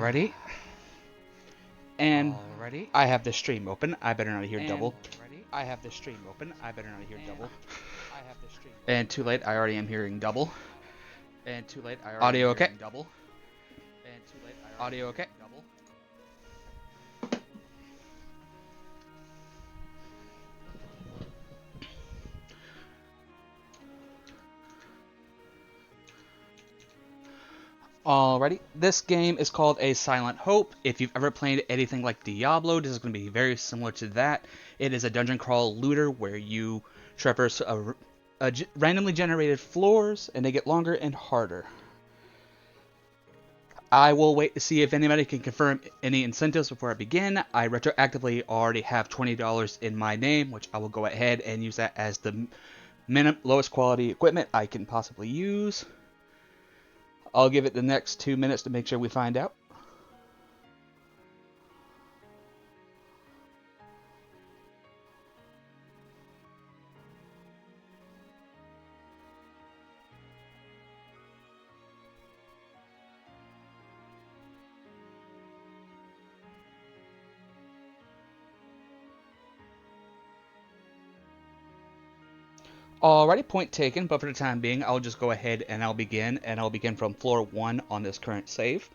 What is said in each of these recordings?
Alrighty. And I have the stream open. I better not hear double. I have the stream open. I better not hear double. And too late, I already am hearing double. And too late, I already Audio am okay? hearing double. And too late, I already Audio am okay? hearing double. Alrighty, this game is called A Silent Hope. If you've ever played anything like Diablo, this is going to be very similar to that. It is a dungeon crawl looter where you traverse randomly generated floors, and they get longer and harder. I will wait to see if anybody can confirm any incentives before I begin. I retroactively already have $20 in my name, which I will go ahead and use that as the lowest quality equipment I can possibly use. I'll give it the next 2 minutes to make sure we find out. Alrighty, point taken, but for the time being, I'll just go ahead and I'll begin from floor 1 on this current save.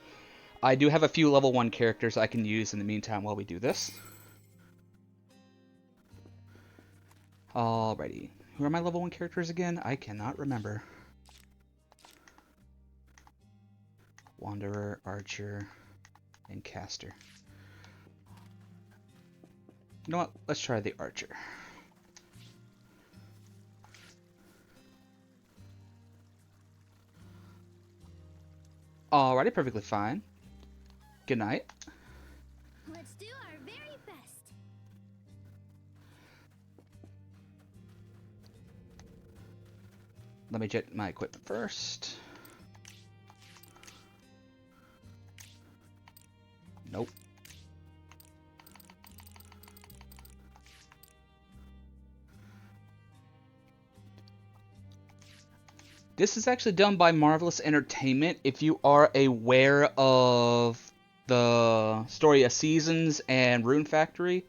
I do have a few level 1 characters I can use in the meantime while we do this. Alrighty, who are my level 1 characters again? I cannot remember. Wanderer, Archer, and Caster. You know what? Let's try the Archer. Alrighty, perfectly fine. Good night. Let's do our very best. Let me check my equipment first. Nope. This is actually done by Marvelous Entertainment. If you are aware of the Story of Seasons and Rune Factory,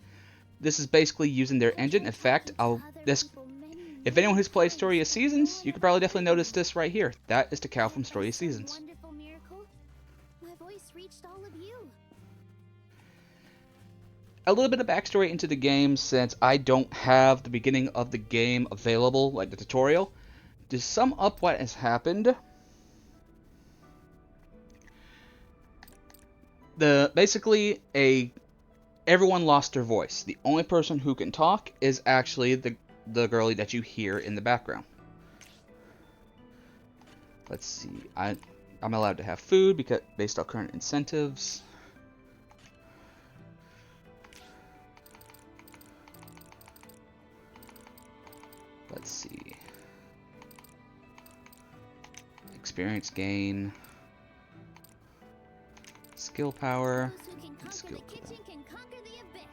this is basically using their engine. In fact, if anyone who's played Story of Seasons, you could probably definitely notice this right here. That is the cow from Story of Seasons. Wonderful miracle. My voice reached all of you. A little bit of backstory into the game, since I don't have the beginning of the game available, like the tutorial. To sum up what has happened, basically everyone lost their voice. The only person who can talk is actually the girlie that you hear in the background. Let's see. I'm allowed to have food because based on current incentives. Let's see. Experience gain, skill power, Those who can and conquer skill the cooldown. kitchen can conquer the abyss.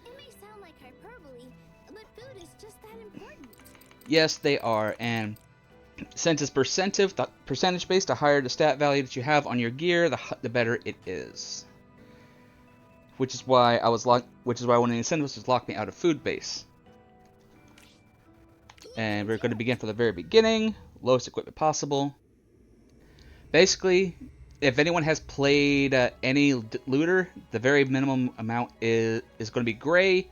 It may sound like hyperbole, but food is just that important. Yes, they are, and since it's percentage based, the higher the stat value that you have on your gear, the better it is. Which is why one of the incentives was lock me out of food base. And we're going to begin from the very beginning. Lowest equipment possible. Basically, if anyone has played any looter, the very minimum amount is going to be gray,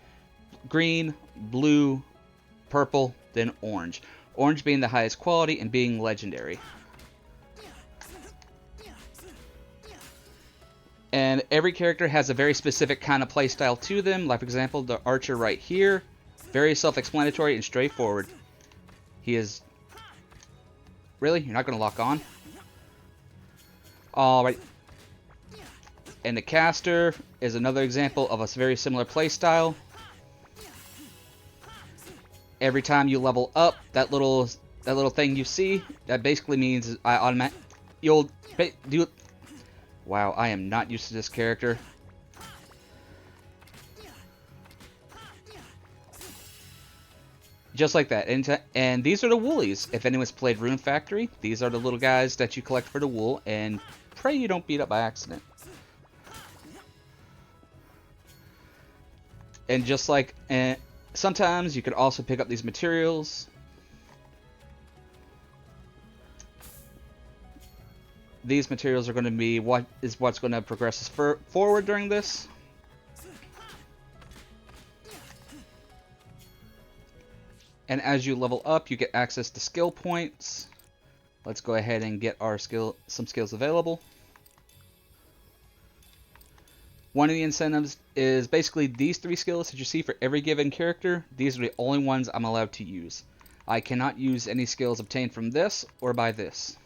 green, blue, purple, then orange. Orange being the highest quality and being legendary. And every character has a very specific kind of playstyle to them. Like, for example, the Archer right here. Very self-explanatory and straightforward. He is... Really? You're not going to lock on? Alright. And the Caster is another example of a very similar playstyle. Every time you level up, that little thing you see, that basically means you'll do... Wow, I am not used to this character. Just like that. And these are the woolies. If anyone's played Rune Factory, these are the little guys that you collect for the wool, and pray you don't beat up by accident. And just like sometimes you can also pick up these materials. These materials are going to be what's going to progress us forward during this. And as you level up, you get access to skill points. Let's go ahead and get our some skills available. One of the incentives is basically these 3 skills that you see for every given character. These are the only ones I'm allowed to use. I cannot use any skills obtained from this or by this.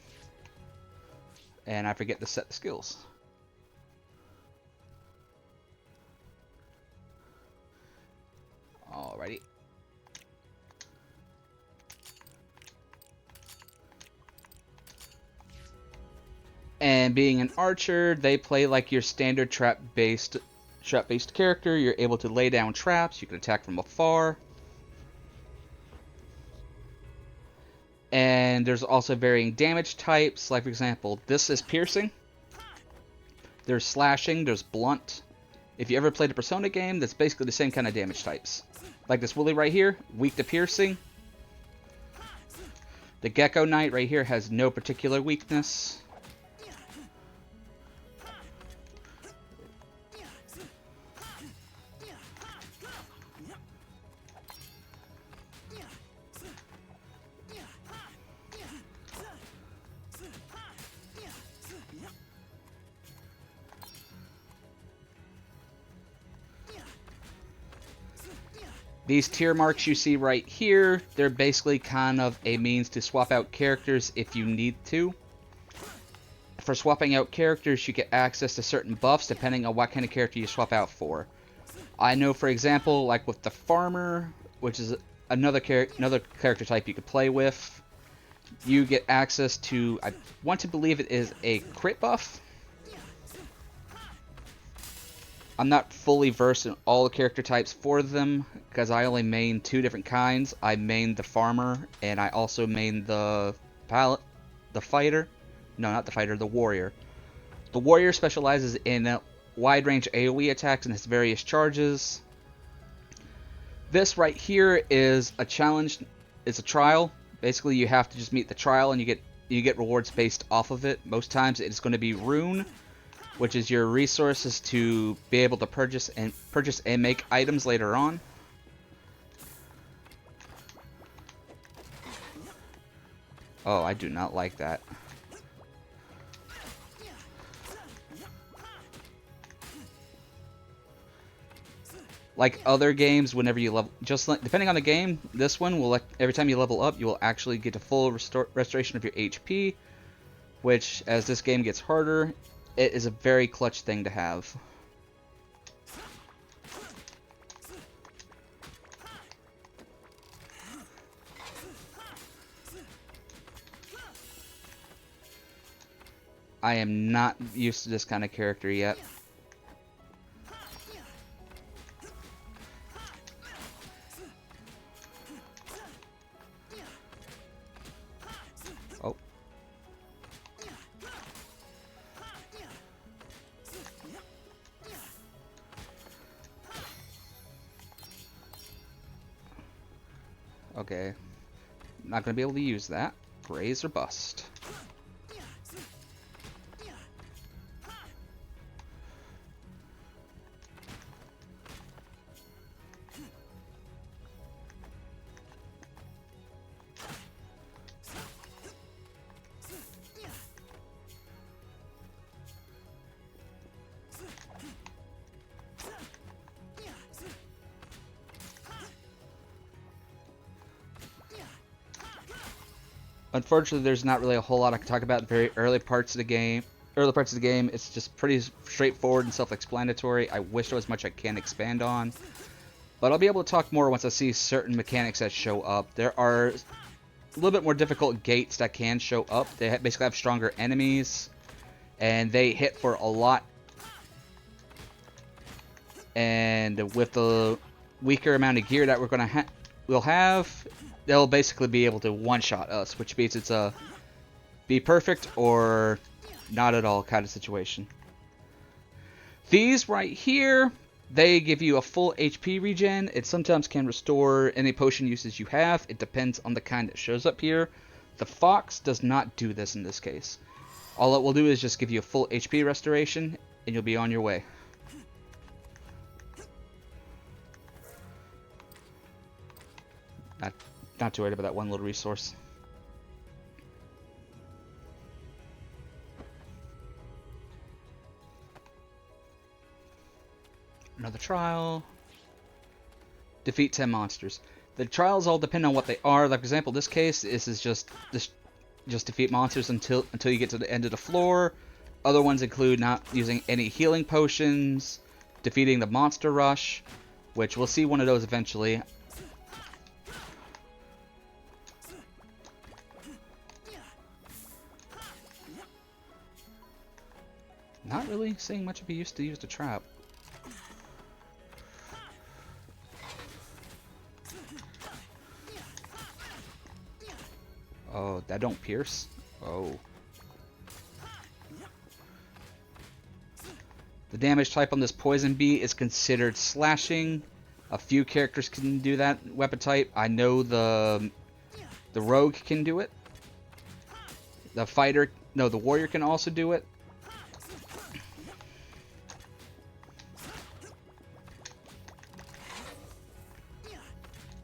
And I forget to set the skills. Alrighty. And being an archer, they play like your standard trap-based character. You're able to lay down traps, you can attack from afar. And there's also varying damage types, like for example, this is piercing. There's slashing, there's blunt. If you ever played a Persona game, that's basically the same kind of damage types. Like this Willy right here, weak to piercing. The Gecko Knight right here has no particular weakness. These tier marks you see right here, they're basically kind of a means to swap out characters if you need to. For swapping out characters, you get access to certain buffs depending on what kind of character you swap out for. I know, for example, like with the Farmer, which is another character type you could play with, you get access to, I want to believe it is a crit buff. I'm not fully versed in all the character types for them, because I only main 2 different kinds. I main the Farmer, and I also main the Fighter. No, not the Fighter, the Warrior. The Warrior specializes in wide range AoE attacks and has various charges. This right here is a challenge, it's a trial. Basically you have to just meet the trial and you get rewards based off of it. Most times it's going to be Rune, which is your resources to be able to purchase and make items later on. Oh, I do not like that. Like other games, whenever you level, depending on the game, this one will every time you level up, you will actually get a full restoration of your HP, which, as this game gets harder, it is a very clutch thing to have. I am not used to this kind of character yet. Oh. Okay. Not going to be able to use that. Raise or bust. Unfortunately, there's not really a whole lot I can talk about in very early parts of the game. It's just pretty straightforward and self-explanatory. I wish there was much I can expand on, but I'll be able to talk more once I see certain mechanics that show up. There are a little bit more difficult gates that can show up. They basically have stronger enemies, and they hit for a lot. And with the weaker amount of gear that we'll have, they'll basically be able to one-shot us, which means it's a be perfect or not at all kind of situation. These right here, They give you a full HP regen. It sometimes can restore any potion uses you have. It depends on the kind that shows up here. The Fox does not do this in this case. All it will do is just give you a full HP restoration, and you'll be on your way. Not too worried about that one little resource. Another trial. Defeat 10 monsters. The trials all depend on what they are. Like, for example, this case, this is just defeat monsters until you get to the end of the floor. Other ones include not using any healing potions, defeating the monster rush, which we'll see one of those eventually. Not really seeing much of a use to use the trap. Oh, that don't pierce? Oh. The damage type on this poison bee is considered slashing. A few characters can do that weapon type. I know the rogue can do it. The warrior can also do it.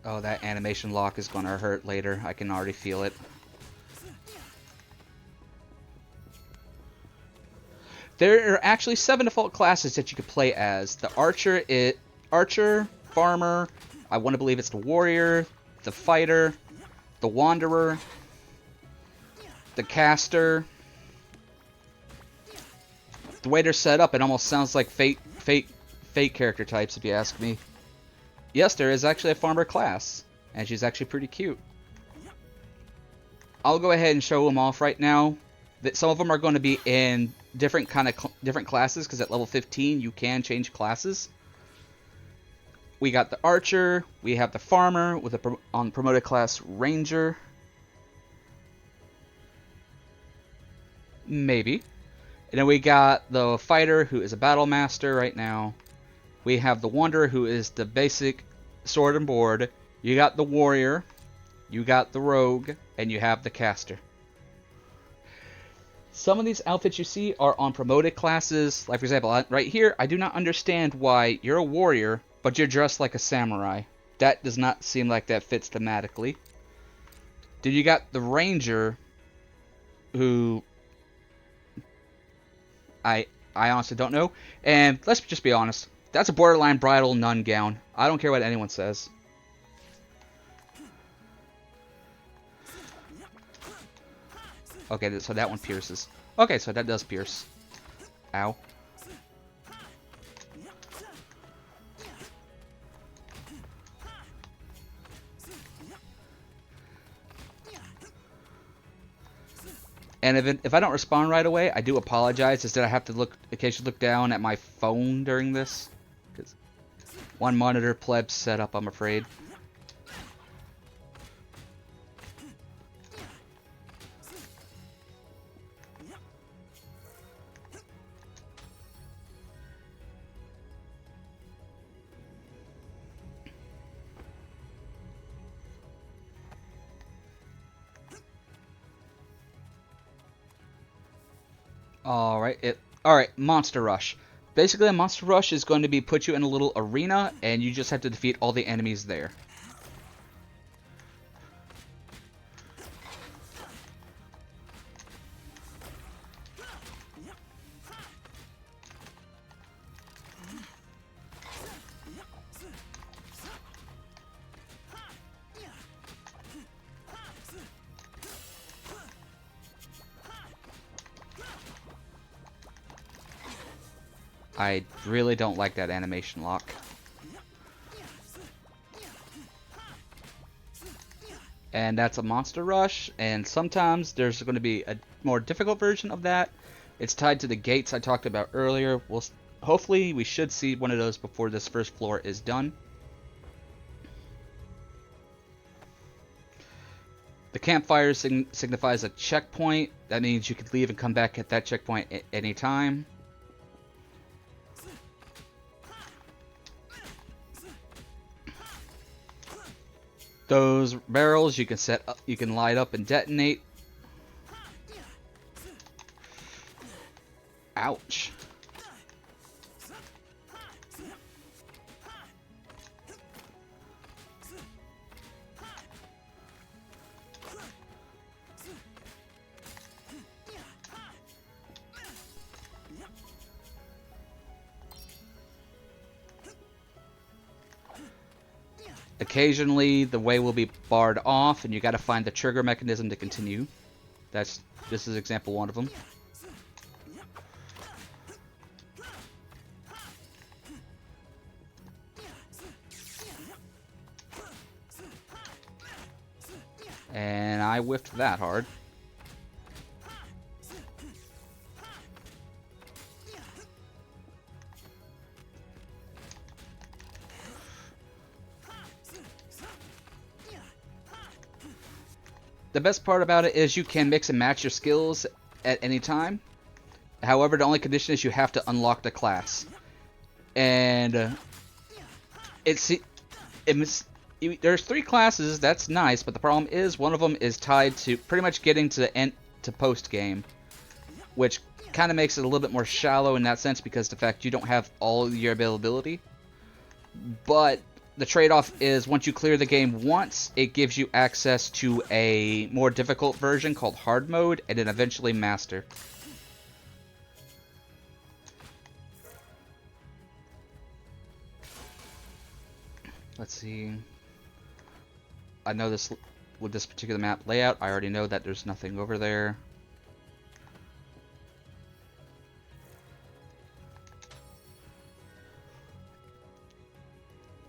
Oh, that animation lock is going to hurt later. I can already feel it. There are actually 7 default classes that you could play as. The Archer, Farmer, I want to believe it's the Warrior, the Fighter, the Wanderer, the Caster. The way they're set up, it almost sounds like fake character types, if you ask me. Yes, there is actually a Farmer class, and she's actually pretty cute. I'll go ahead and show them off right now. That some of them are going to be in different classes, because at level 15 you can change classes. We got the Archer, we have the Farmer with on promoted class Ranger. Maybe. And then we got the Fighter, who is a Battle Master right now. We have the Wanderer, who is the basic sword and board. You got the Warrior, you got the Rogue, and you have the Caster. Some of these outfits you see are on promoted classes. Like, for example, right here, I do not understand why you're a Warrior, but you're dressed like a Samurai. That does not seem like that fits thematically. Then you got the Ranger, who I honestly don't know. And let's just be honest. That's a borderline bridal nun gown. I don't care what anyone says. Okay, so that one pierces. Okay, so that does pierce. Ow. And if I don't respond right away, I do apologize. Instead, I have to occasionally look down at my phone during this. Because one monitor pleb set up, I'm afraid. Alright, Monster Rush. Basically, a Monster Rush is going to be put you in a little arena, and you just have to defeat all the enemies there. I really don't like that animation lock. And that's a Monster Rush, and sometimes there's going to be a more difficult version of that. It's tied to the gates I talked about earlier. Hopefully we should see one of those before this first floor is done. The campfire signifies a checkpoint. That means you can leave and come back at that checkpoint at any time. Those barrels you can set up, you can light up and detonate. Ouch. Occasionally, the way will be barred off, and you got to find the trigger mechanism to continue. This is example one of them. And I whiffed that hard. The best part about it is you can mix and match your skills at any time. However, the only condition is you have to unlock the class. And there's 3 classes, that's nice, but the problem is one of them is tied to pretty much getting to the end to post game, which kind of makes it a little bit more shallow in that sense because the fact you don't have all your availability. But the trade-off is once you clear the game once, it gives you access to a more difficult version called hard mode and then eventually master. Let's see. I know this with this particular map layout, I already know that there's nothing over there.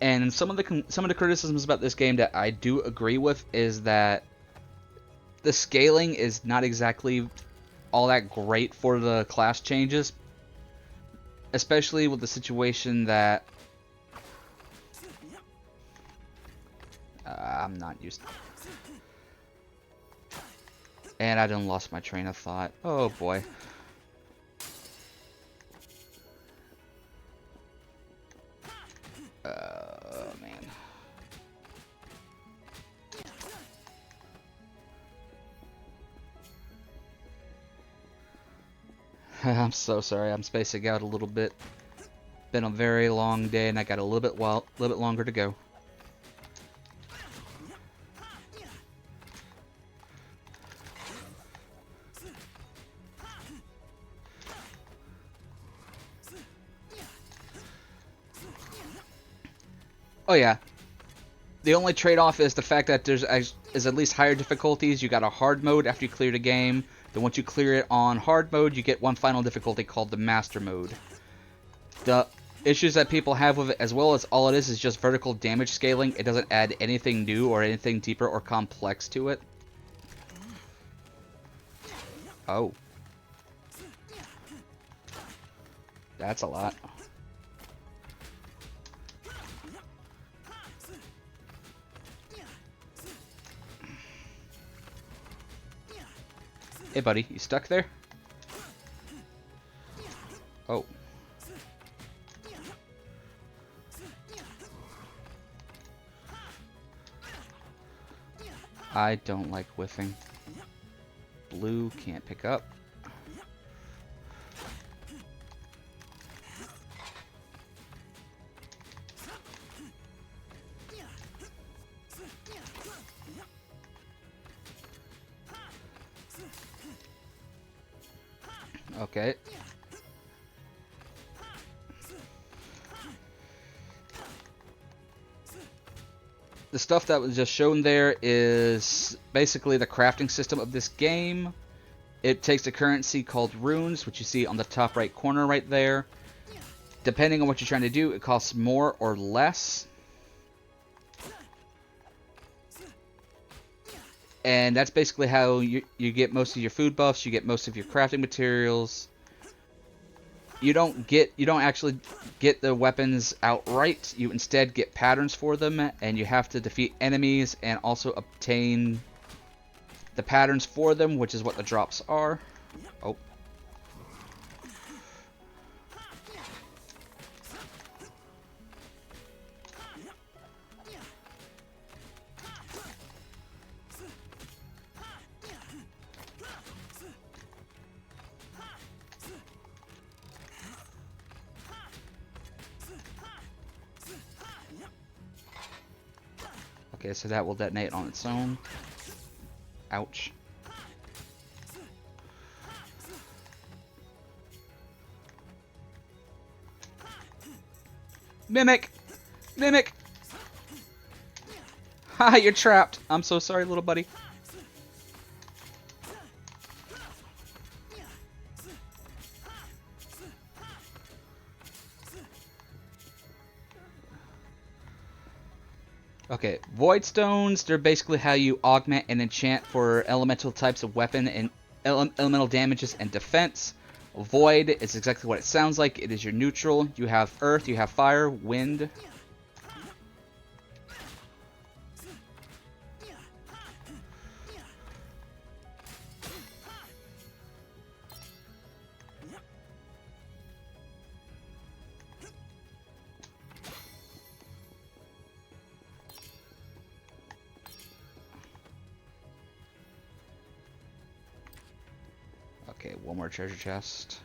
And some of the criticisms about this game that I do agree with is that the scaling is not exactly all that great for the class changes, especially with the situation that I'm not used to. And I done lost my train of thought. Oh boy. Man. I'm so sorry. I'm spacing out a little bit. Been a very long day, and I got a little bit longer to go. Oh yeah. The only trade-off is the fact that there's at least higher difficulties. You got a hard mode after you clear the game. Then once you clear it on hard mode, you get one final difficulty called the master mode. The issues that people have with it, as well as all it is just vertical damage scaling. It doesn't add anything new or anything deeper or complex to it. Oh. That's a lot. Hey buddy, you stuck there? Oh. I don't like whiffing. Blue can't pick up. Okay. The stuff that was just shown there is basically the crafting system of this game. It takes a currency called runes, which you see on the top right corner right there. Depending on what you're trying to do, it costs more or less. And that's basically how you get most of your food buffs, you get most of your crafting materials. You don't actually get the weapons outright. You instead get patterns for them, and you have to defeat enemies and also obtain the patterns for them, which is what the drops are. Oh. Okay, so that will detonate on its own. Ouch. Mimic! Mimic! Haha, you're trapped. I'm so sorry, little buddy. Okay, Void Stones, they're basically how you augment and enchant for elemental types of weapon and elemental damages and defense. Void is exactly what it sounds like. It is your neutral. You have earth, you have fire, wind. Okay, one more treasure chest.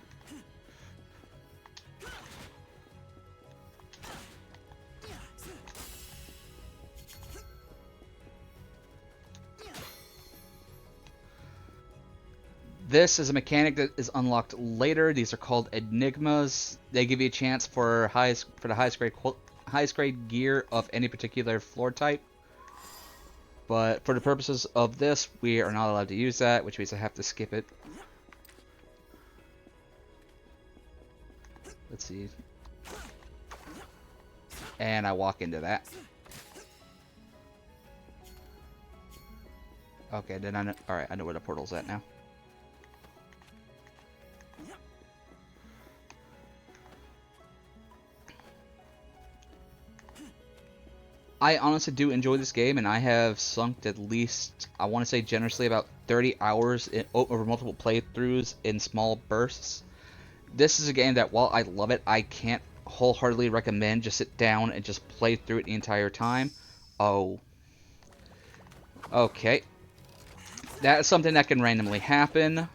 This is a mechanic that is unlocked later. These are called enigmas. They give you a chance for the highest grade gear of any particular floor type. But for the purposes of this, we are not allowed to use that, which means I have to skip it. Let's see. And I walk into that. Okay, then I know. Alright, I know where the portal's at now. I honestly do enjoy this game, and I have sunk at least, I want to say generously, about 30 hours over multiple playthroughs in small bursts. This is a game that, while I love it, I can't wholeheartedly recommend just sit down and just play through it the entire time. Oh. Okay. That is something that can randomly happen.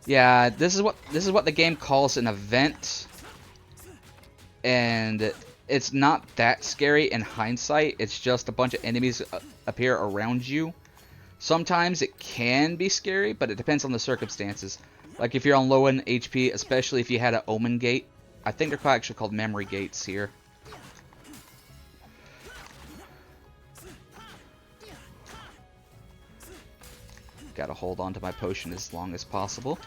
Yeah, this is what the game calls an event, and it's not that scary in hindsight. It's just a bunch of enemies appear around you. Sometimes it can be scary, but it depends on the circumstances. Like if you're on low end HP, especially if you had an omen gate. I think they're actually called memory gates here. Gotta hold on to my potion as long as possible.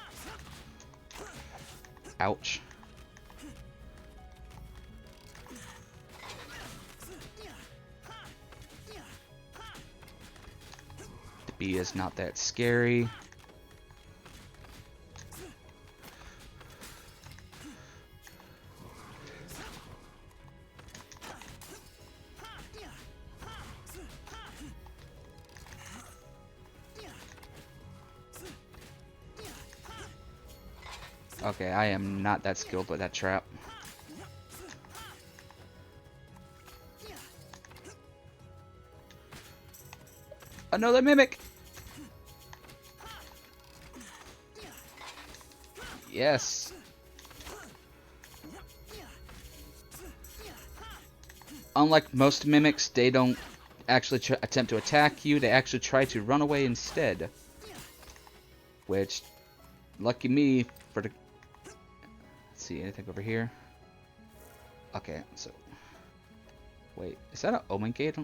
Ouch. The bee is not that scary. Okay, I am not that skilled with that trap. Another mimic! Yes. Unlike most mimics, they don't actually attempt to attack you. They actually try to run away instead. Which, lucky me for the... Let's see, anything over here? Okay, so... Wait, is that an omen gate?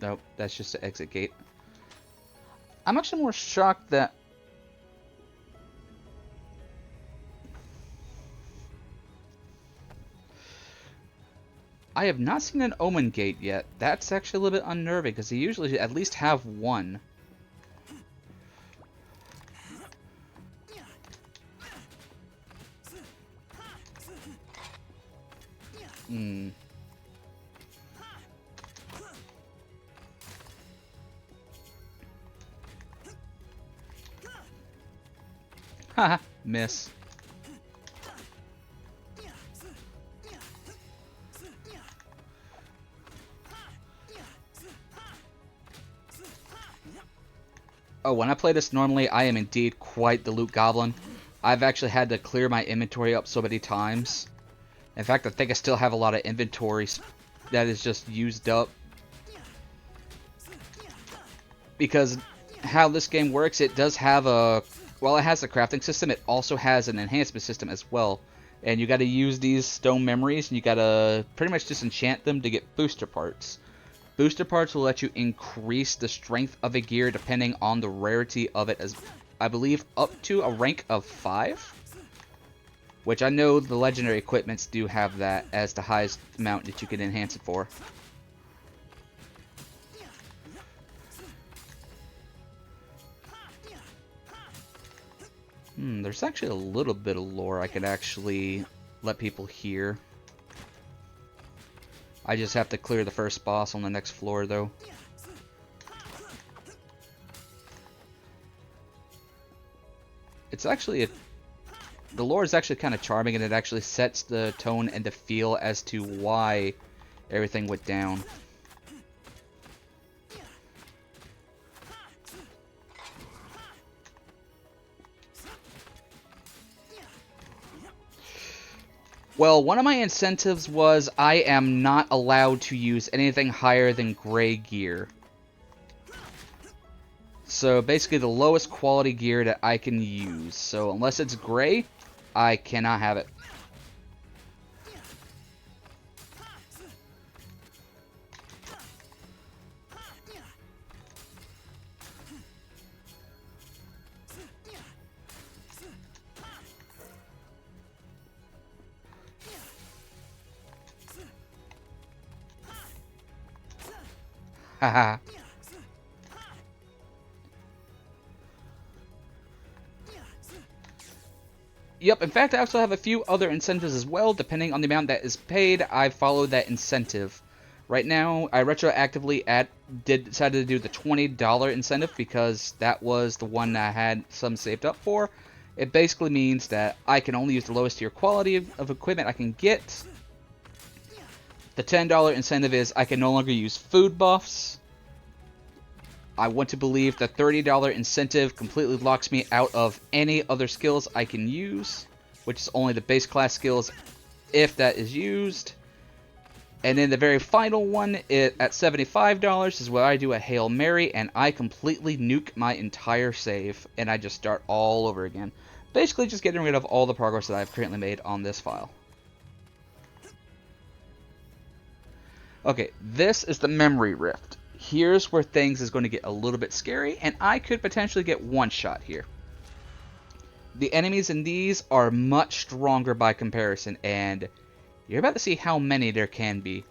Nope, that's just an exit gate. I'm actually more shocked that... I have not seen an omen gate yet. That's actually a little bit unnerving, because they usually at least have one. Hmm. Haha, miss. Oh, when I play this normally, I am indeed quite the loot goblin. I've actually had to clear my inventory up so many times. In fact, I think I still have a lot of inventory that is just used up. Because how this game works, it does have a... While it has a crafting system, it also has an enhancement system as well. And you gotta use these stone memories, and you gotta pretty much just enchant them to get booster parts. Booster parts will let you increase the strength of a gear depending on the rarity of it, as I believe up to a rank of 5. Which I know the legendary equipments do have that as the highest amount that you can enhance it for. There's actually a little bit of lore I could actually let people hear. I just have to clear the first boss on the next floor, though. It's actually the lore is actually kind of charming, and it actually sets the tone and the feel as to why everything went down. Well, one of my incentives was I am not allowed to use anything higher than gray gear. So basically the lowest quality gear that I can use. So unless it's gray, I cannot have it. Haha. Yep, in fact, I also have a few other incentives as well. Depending on the amount that is paid, I follow that incentive. Right now, I retroactively decided to do the $20 incentive because that was the one that I had some saved up for. It basically means that I can only use the lowest tier quality of equipment I can get. The $10 incentive is I can no longer use food buffs. I want to believe the $30 incentive completely locks me out of any other skills I can use, which is only the base class skills if that is used. And then the very final one at $75 is where I do a Hail Mary and I completely nuke my entire save and I just start all over again. Basically just getting rid of all the progress that I've currently made on this file. Okay, this is the memory rift. Here's where things is going to get a little bit scary, and I could potentially get one shot here. The enemies in these are much stronger by comparison, and you're about to see how many there can be.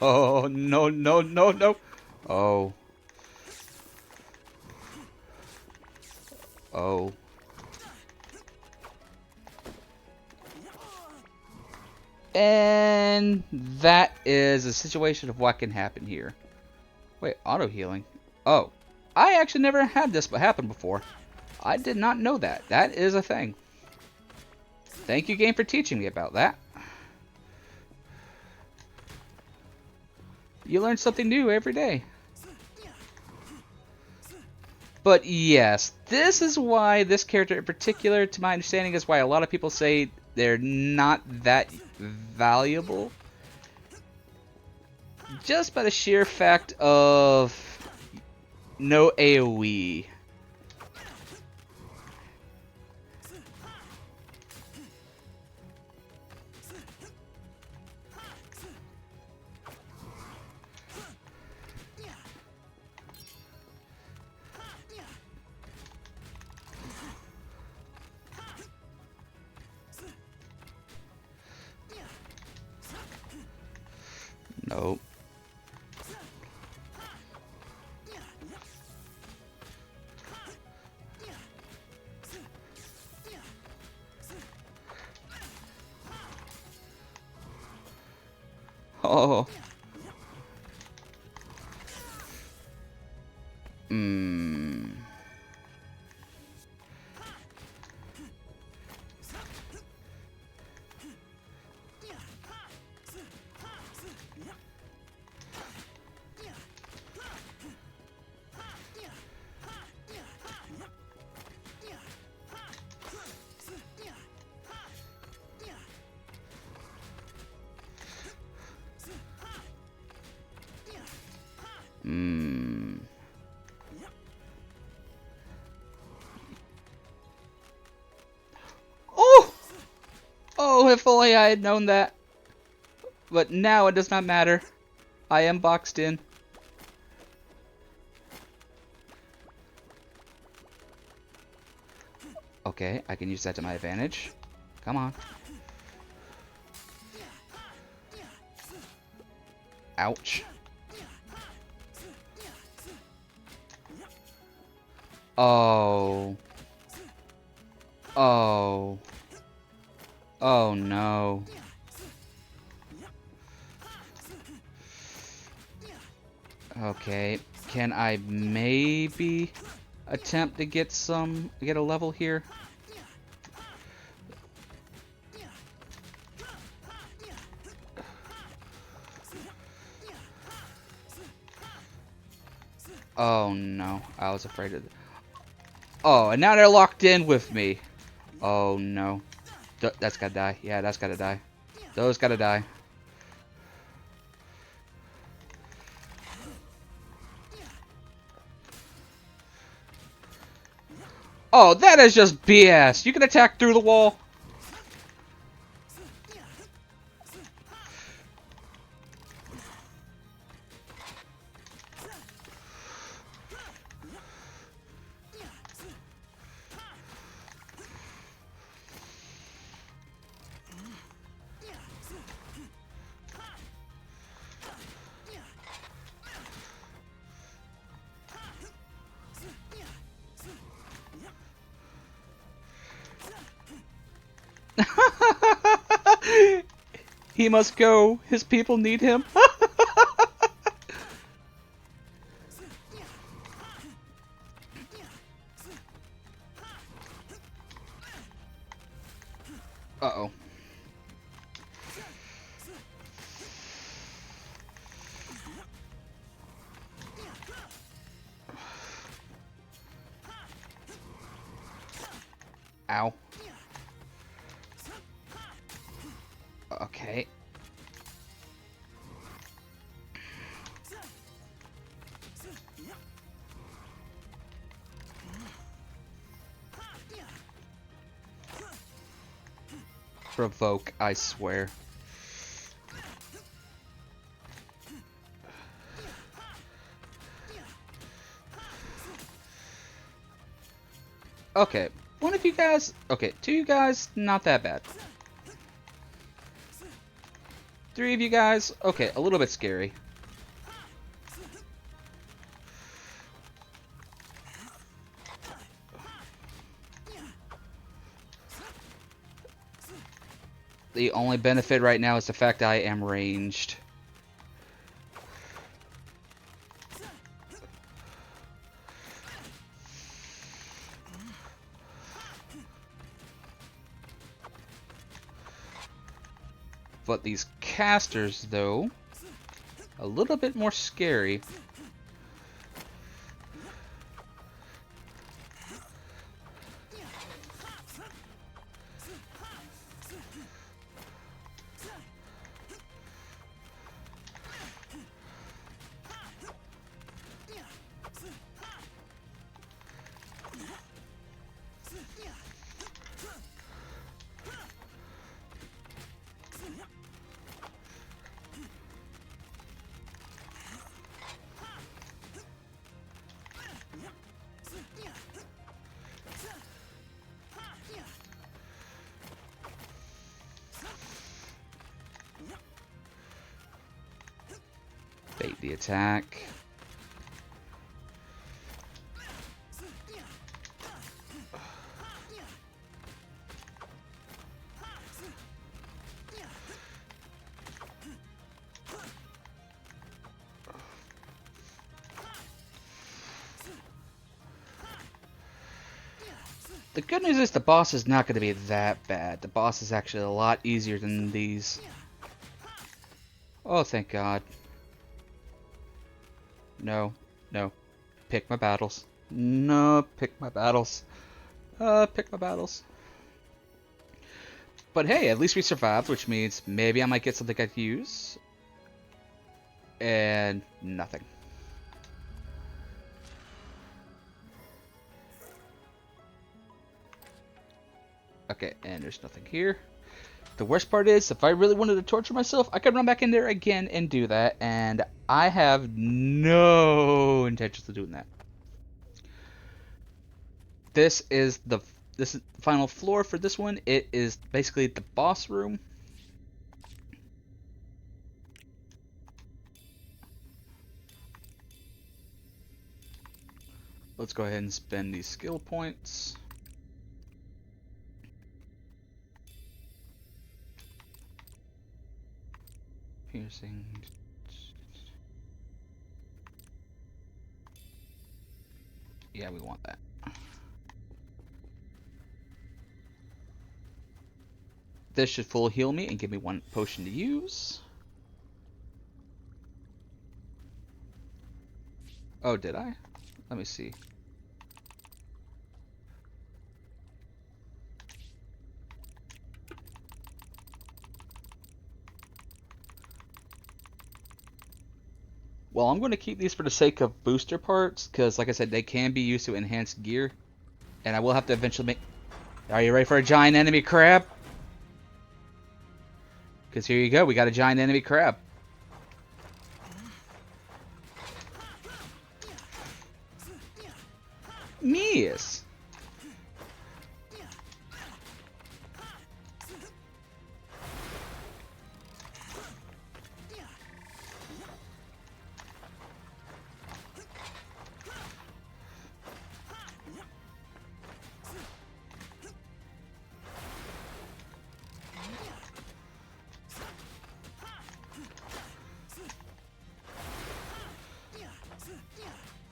Oh, no, no, no, no. Oh. Oh. And that is a situation of what can happen here. Wait, auto healing. Oh. I actually never had this happen before. I did not know that. That is a thing. Thank you, game, for teaching me about that. You learn something new every day. But yes, this is why this character in particular, to my understanding, is why a lot of people say they're not that valuable. Just by the sheer fact of no AoE. Nope. Oh. Hmm. Hmm. Oh! Oh, if only I had known that. But now it does not matter. I am boxed in. Okay, I can use that to my advantage. Come on. Ouch. Oh. Oh. Oh no. Okay, can I maybe attempt to get a level here? Oh no, I was afraid of. Oh, and now they're locked in with me. Oh no, that's gotta die. Yeah, that's gotta die. Those gotta die. Oh, that is just BS. You can attack through the wall. He must go. His people need him. Uh-oh. Ow. Okay. Provoke, I swear. Okay, one of you guys... Okay, two of you guys, not that bad. Three of you guys, okay, a little bit scary. The only benefit right now is the fact I am ranged. But these casters, though, a little bit more scary. Bait the attack. The good news is the boss is not going to be that bad. The boss is actually a lot easier than these. Oh, thank God. No, no. Pick my battles. No, pick my battles. Pick my battles. But hey, at least we survived, which means maybe I might get something I can use. And nothing. Okay, and there's nothing here. The worst part is, if I really wanted to torture myself, I could run back in there again and do that, and I have no intentions of doing that. This is the final floor for this one. It is basically the boss room. Let's go ahead and spend these skill points. Piercing. Yeah, we want that. This should full heal me and give me one potion to use. Oh, did I? Let me see. Well, I'm going to keep these for the sake of booster parts, because like I said, they can be used to enhance gear. And I will have to eventually make... Are you ready for a giant enemy crab? Because here you go, we got a giant enemy crab. Miss.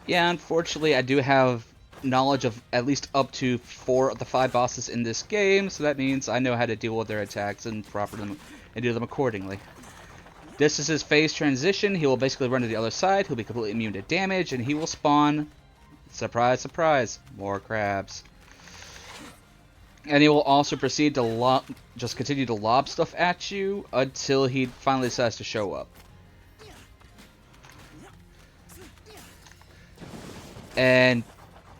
Yeah, unfortunately, I do have knowledge of at least up to 4 of the 5 bosses in this game, so that means I know how to deal with their attacks and do them accordingly. This is his phase transition. He will basically run to the other side. He'll be completely immune to damage, and he will spawn, surprise, surprise, more crabs. And he will also proceed to just continue to lob stuff at you until he finally decides to show up. And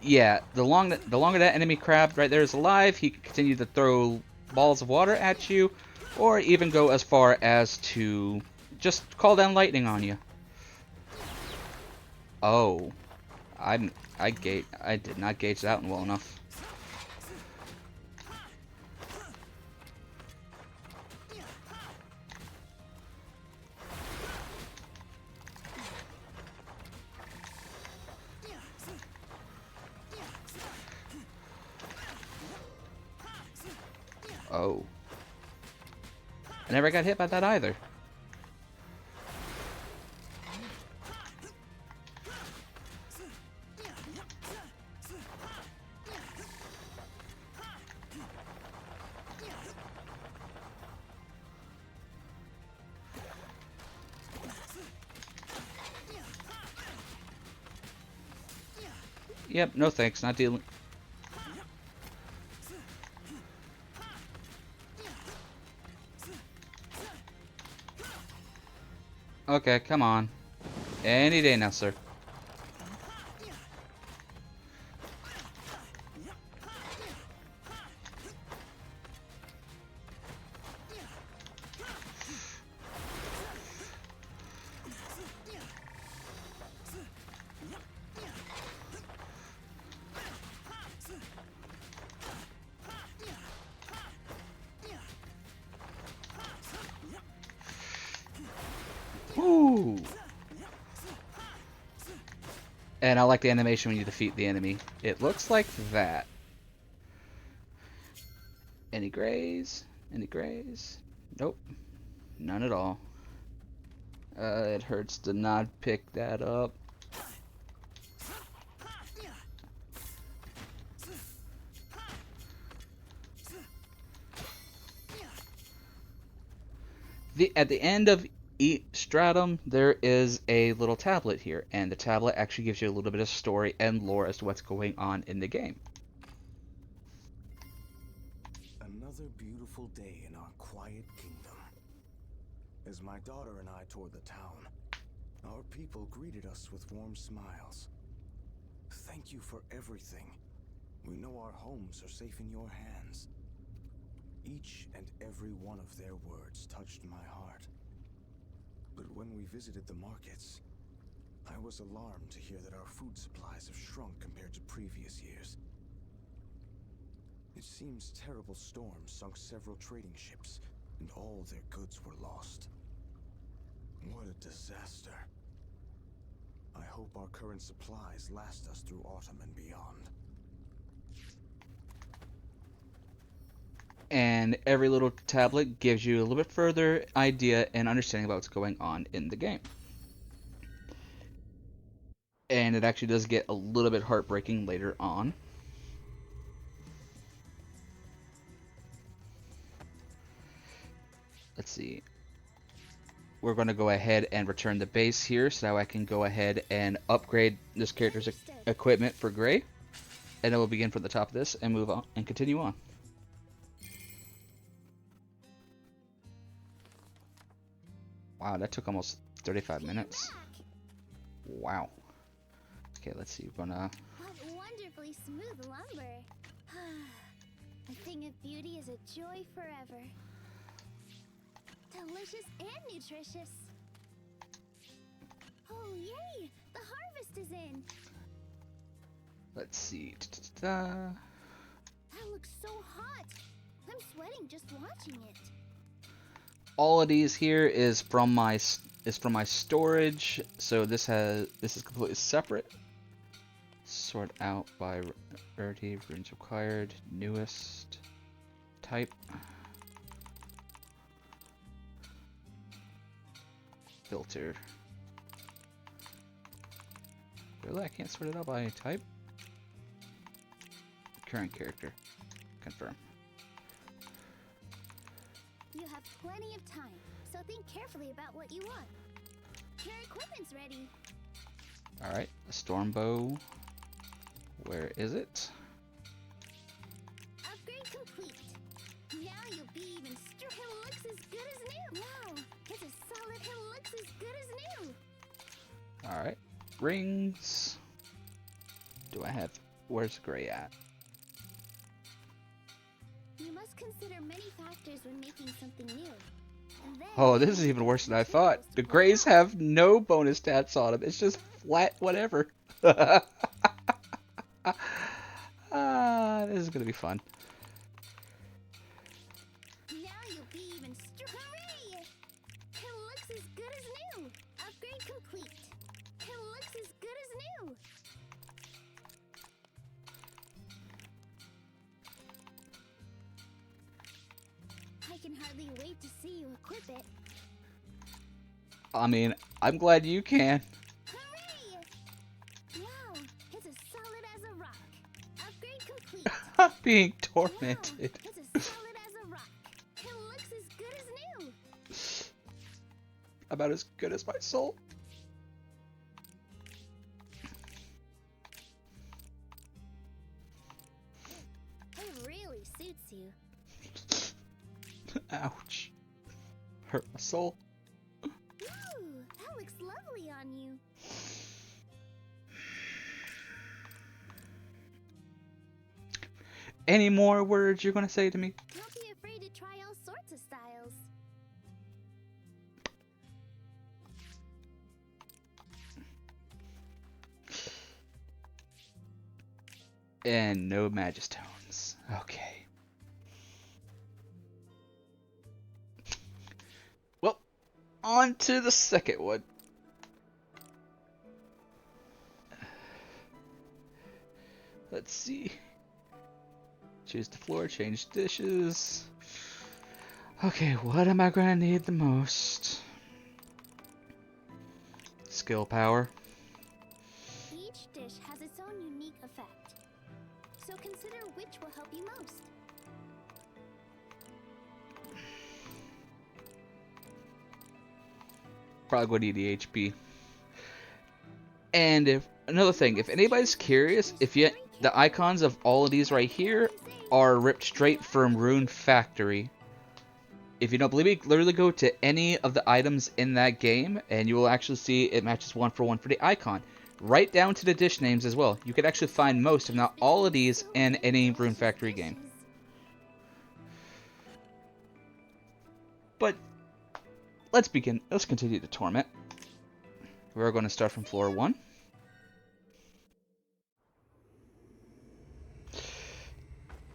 yeah, the longer that enemy crab right there is alive, he can continue to throw balls of water at you, or even go as far as to just call down lightning on you. Oh, I did not gauge that one well enough. Oh, I never got hit by that either. Yep, no thanks, not dealing. Okay, come on. Any day now, sir. Woo! And I like the animation when you defeat the enemy. It looks like that. Any grays? Any grays? Nope. None at all. It hurts to not pick that up. At the end of each stratum, there is a little tablet here, and the tablet actually gives you a little bit of story and lore as to what's going on in the game. Another beautiful day in our quiet kingdom. As my daughter and I toured the town, our people greeted us with warm smiles. Thank you for everything. We know our homes are safe in your hands. Each and every one of their words touched my heart. But when we visited the markets, I was alarmed to hear that our food supplies have shrunk compared to previous years. It seems terrible storms sunk several trading ships, and all their goods were lost. What a disaster. I hope our current supplies last us through autumn and beyond. And every little tablet gives you a little bit further idea and understanding about what's going on in the game. And it actually does get a little bit heartbreaking later on. Let's see. We're going to go ahead and return the base here so that I can go ahead and upgrade this character's equipment for Gray. And then we'll begin from the top of this and move on and continue on. Wow, that took almost 35 minutes. Wow. Okay, let's see. We're gonna... What wonderfully smooth lumber. A thing of beauty is a joy forever. Delicious and nutritious. Oh, yay! The harvest is in. Let's see. That looks so hot. I'm sweating just watching it. All of these here is from my storage, so this is completely separate. Sort out by rarity, runes required, newest, type, filter. Really, I can't sort it out by type. Current character, confirm. You have plenty of time, so think carefully about what you want. Your equipment's ready. Alright, the storm bow. Where is it? Upgrade complete. Now you'll be even stronger. It looks as good as new. Wow, it's a solid. It looks as good as new. Alright, rings. Do I have... Where's Gray at? You must consider many factors when making something new. And then Oh, this is even worse than I thought. The Grays have no bonus stats on them. It's just flat whatever. This is gonna be fun. Now you'll be even stronger. Hooray! It looks as good as new. Upgrade complete. It looks as good as new. I can hardly wait to see you equip it. I mean, I'm glad you can. Hooray! Wow, it's as solid as a rock. Upgrade complete. I'm being Wow, tormented. it's as solid as a rock. It looks as good as new. About as good as my soul. It really suits you. Ouch. Hurt my soul. Ooh, that looks lovely on you. Any more words you're gonna say to me? Don't be afraid to try all sorts of styles. And no Magistones. Okay. Well, on to the second one. Let's see. Choose the floor, change dishes. Okay, what am I gonna need the most? Skill power. Each dish has its own unique effect. So consider which will help you most. Probably going to need the HP. And if another thing, if anybody's curious, the icons of all of these right here are ripped straight from Rune Factory. If you don't believe me, literally go to any of the items in that game, and you will actually see it matches one for one for the icon. Right down to the dish names as well. You can actually find most, if not all of these, in any Rune Factory game. But let's begin. Let's continue the torment. We're going to start from floor 1.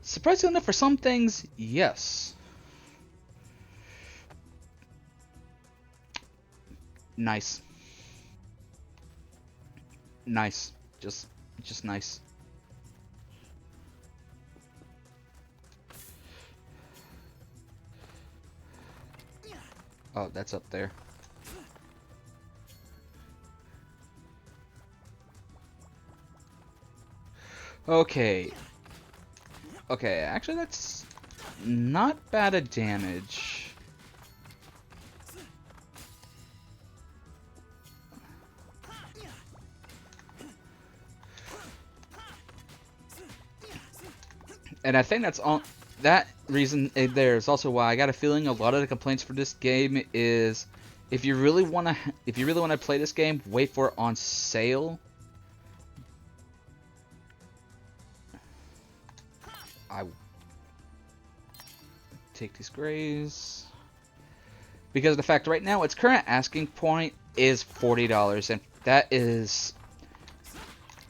Surprisingly enough, for some things, yes. Nice. Nice. Just nice. Oh, that's up there. Okay. Okay, actually that's not bad a damage. And I think that's all. That reason there is also why I got a feeling a lot of the complaints for this game is if you really want to play this game, wait for it on sale. I take these grays because of the fact right now its current asking point is $40, and that is,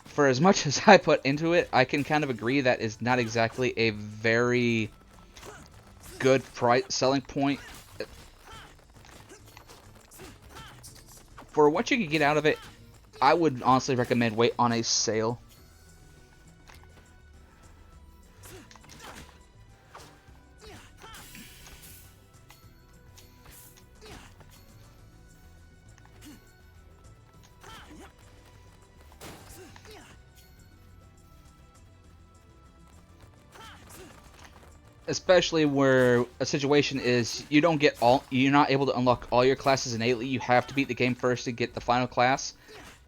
for as much as I put into it, I can kind of agree that is not exactly a very good price selling point for what you can get out of it. I would honestly recommend wait on a sale. Especially where a situation is you're not able to unlock all your classes innately. You have to beat the game first to get the final class.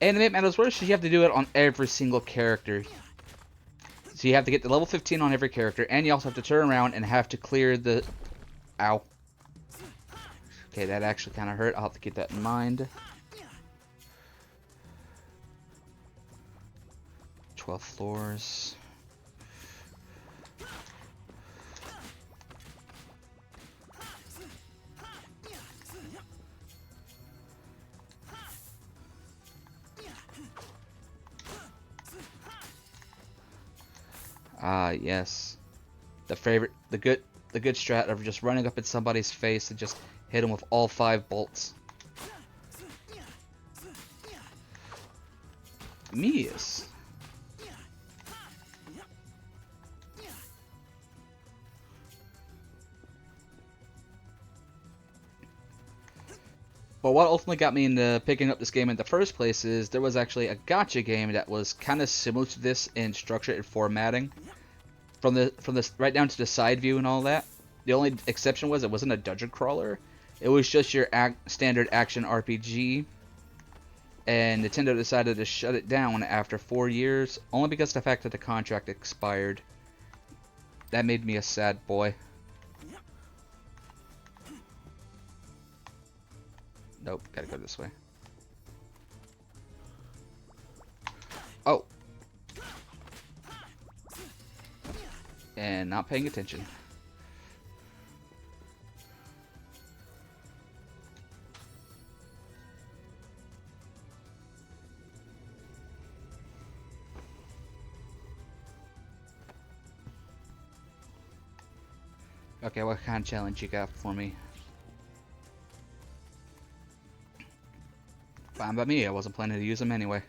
And to make matters worse, you have to do it on every single character. So you have to get to level 15 on every character, and you also have to turn around and have to clear the... Ow. Okay, that actually kind of hurt. I'll have to keep that in mind. 12 floors. Ah, yes. The good strat of just running up in somebody's face and just hit them with all 5 bolts. Mias. But what ultimately got me into picking up this game in the first place is there was actually a gacha game that was kind of similar to this in structure and formatting, from the right down to the side view and all that. The only exception was it wasn't a dungeon crawler; it was just your standard action RPG. And Nintendo decided to shut it down after 4 years, only because of the fact that the contract expired. That made me a sad boy. Nope, gotta go this way. Oh. And not paying attention. Okay, what kind of challenge you got for me? Fine by me, I wasn't planning to use them anyway.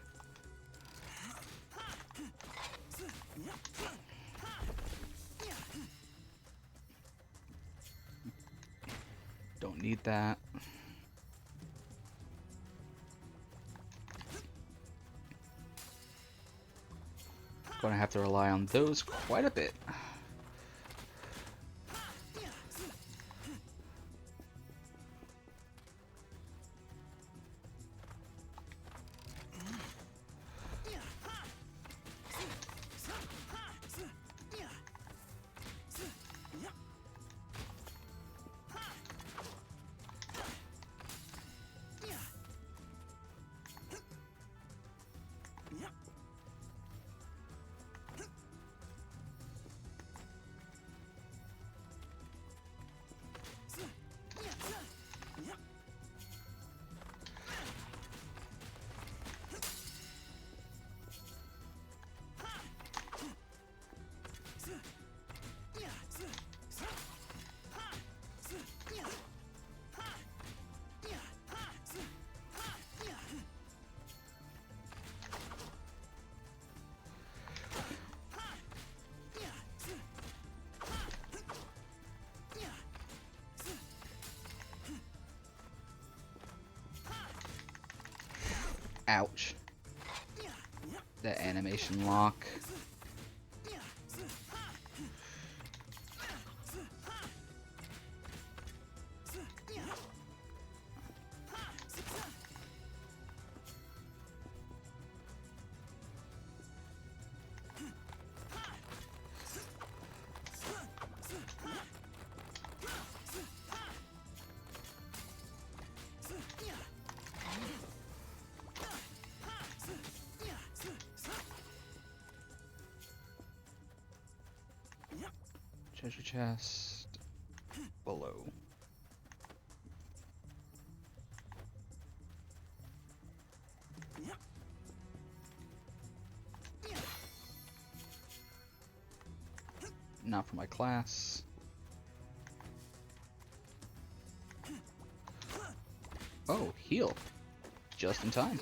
Don't need that. Gonna have to rely on those quite a bit. Ouch. That animation lock. Treasure chest below. Not for my class. Oh, heal. Just in time.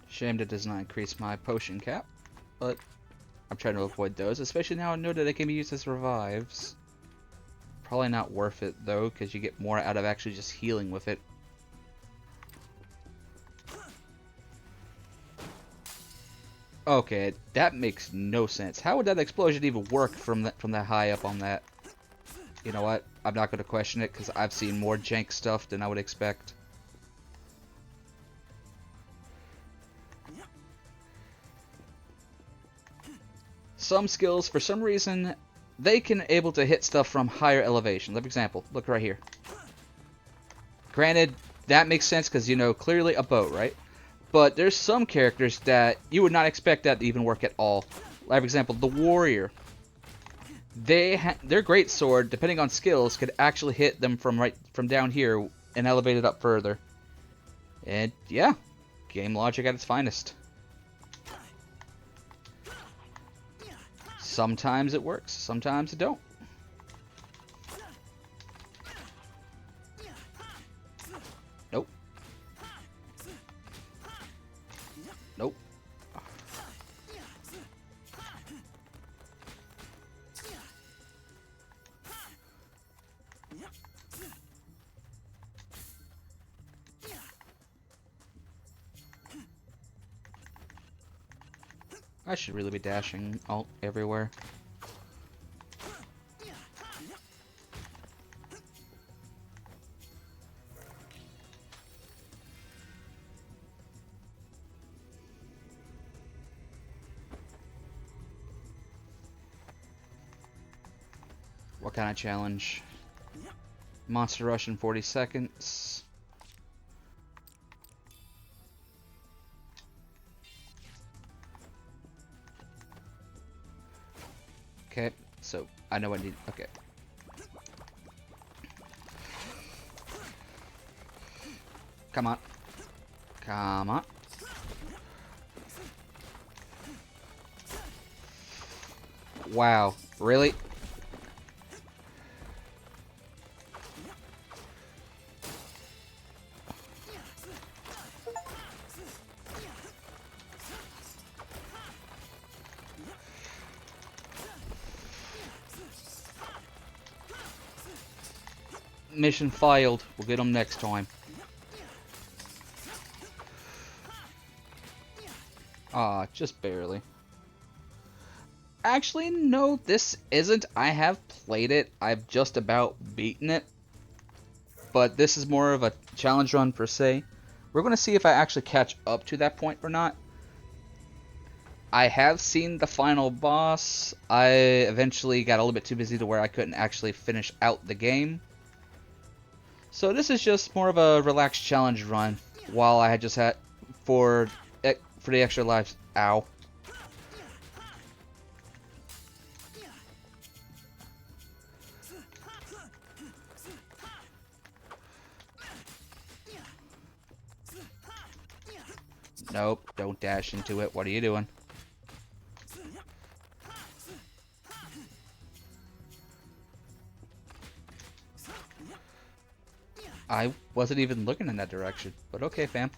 Shame that does not increase my potion cap, but I'm trying to avoid those, especially now I know that they can be used as revives. Probably not worth it though, because you get more out of actually just healing with it. Okay, that makes no sense. How would that explosion even work from that high up on that? You know what? I'm not going to question it because I've seen more jank stuff than I would expect. Some skills, for some reason, they can able to hit stuff from higher elevations. For example, look right here. Granted, that makes sense because, you know, clearly a boat, right? But there's some characters that you would not expect that to even work at all. Like, for example, the warrior. Their great sword, depending on skills, could actually hit them from down here and elevate it up further. And yeah, game logic at its finest. Sometimes it works, sometimes it don't. Nope. Nope. I should really be dashing all everywhere. What kind of challenge? Monster rush in 40 seconds. Okay, so I know I need. Okay. Come on. Come on. Wow, really? Mission failed. We'll get them next time. Ah, just barely. Actually, no, this isn't. I have played it. I've just about beaten it. But this is more of a challenge run per se. We're going to see if I actually catch up to that point or not. I have seen the final boss. I eventually got a little bit too busy to where I couldn't actually finish out the game. So this is just more of a relaxed challenge run while I had just had for the extra lives. Ow. Nope, don't dash into it. What are you doing? I wasn't even looking in that direction, but okay, fam.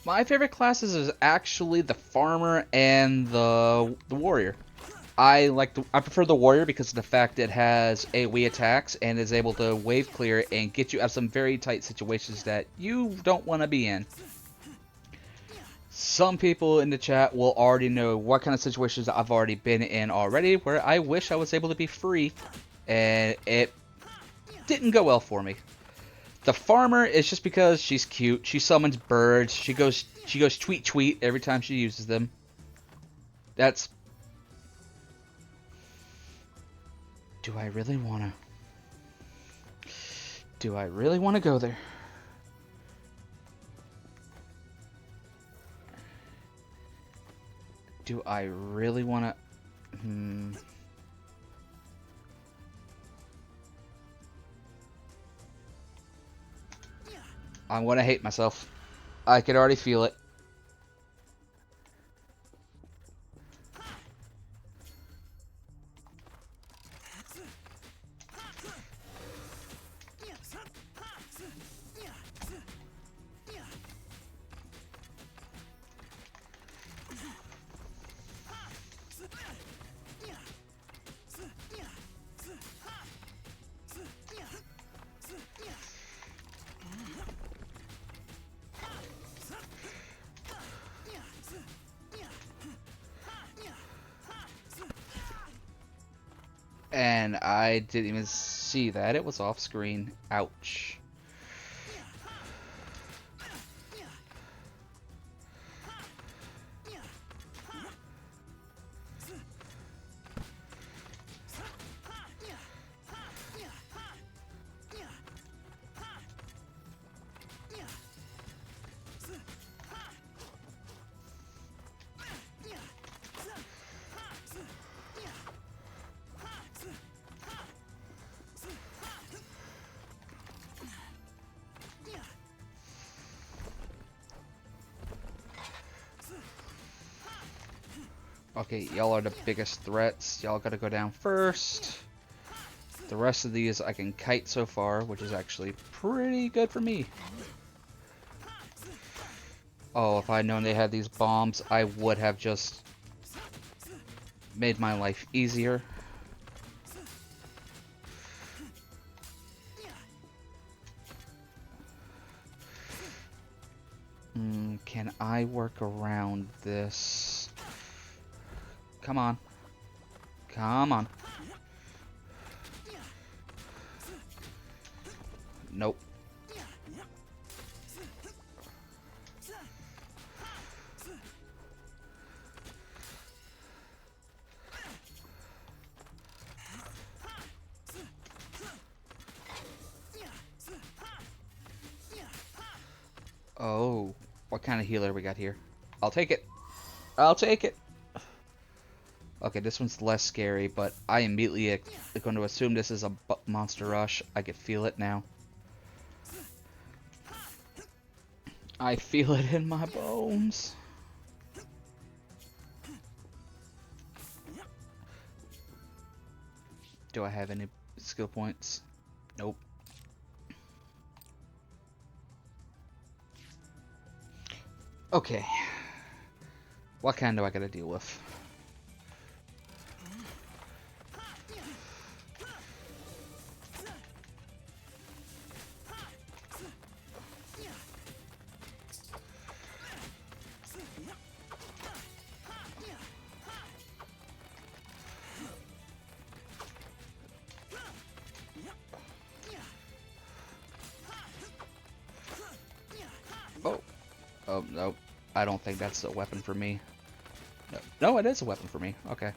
My favorite classes is actually the farmer and the warrior. I prefer the warrior because of the fact it has AoE attacks and is able to wave clear and get you out of some very tight situations that you don't want to be in. Some people in the chat will already know what kind of situations I've already been in already, where I wish I was able to be free, and it didn't go well for me. The farmer is just because she's cute. She summons birds. She goes tweet tweet every time she uses them. That's. Do I really wanna? Do I really want to go there? Do I really want to? I'm gonna hate myself. I can already feel it. And I didn't even see that. It was off screen. Ouch. Okay, y'all are the biggest threats. Y'all gotta go down first. The rest of these I can kite so far, which is actually pretty good for me. Oh, if I'd known they had these bombs, I would have just made my life easier. Can I work around this? Come on. Come on. Nope. Oh, what kind of healer we got here? I'll take it. I'll take it. Okay, this one's less scary, but I immediately am going to assume this is a monster rush. I can feel it now. I feel it in my bones. Do I have any skill points? Nope. Okay. What kind do I gotta deal with? Oh. Oh, nope. I don't think that's a weapon for me. No, no, it is a weapon for me. Okay.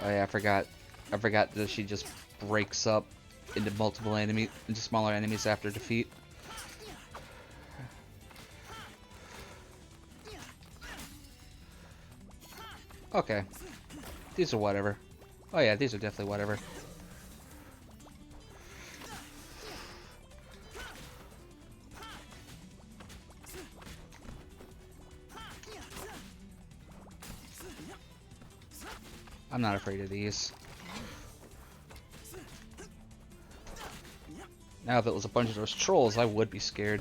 Oh yeah, I forgot. I forgot that she just breaks up into smaller enemies after defeat. Okay. These are whatever. Oh yeah, these are definitely whatever. I'm I'm not afraid of these. Now, if it was a bunch of those trolls, I would be scared.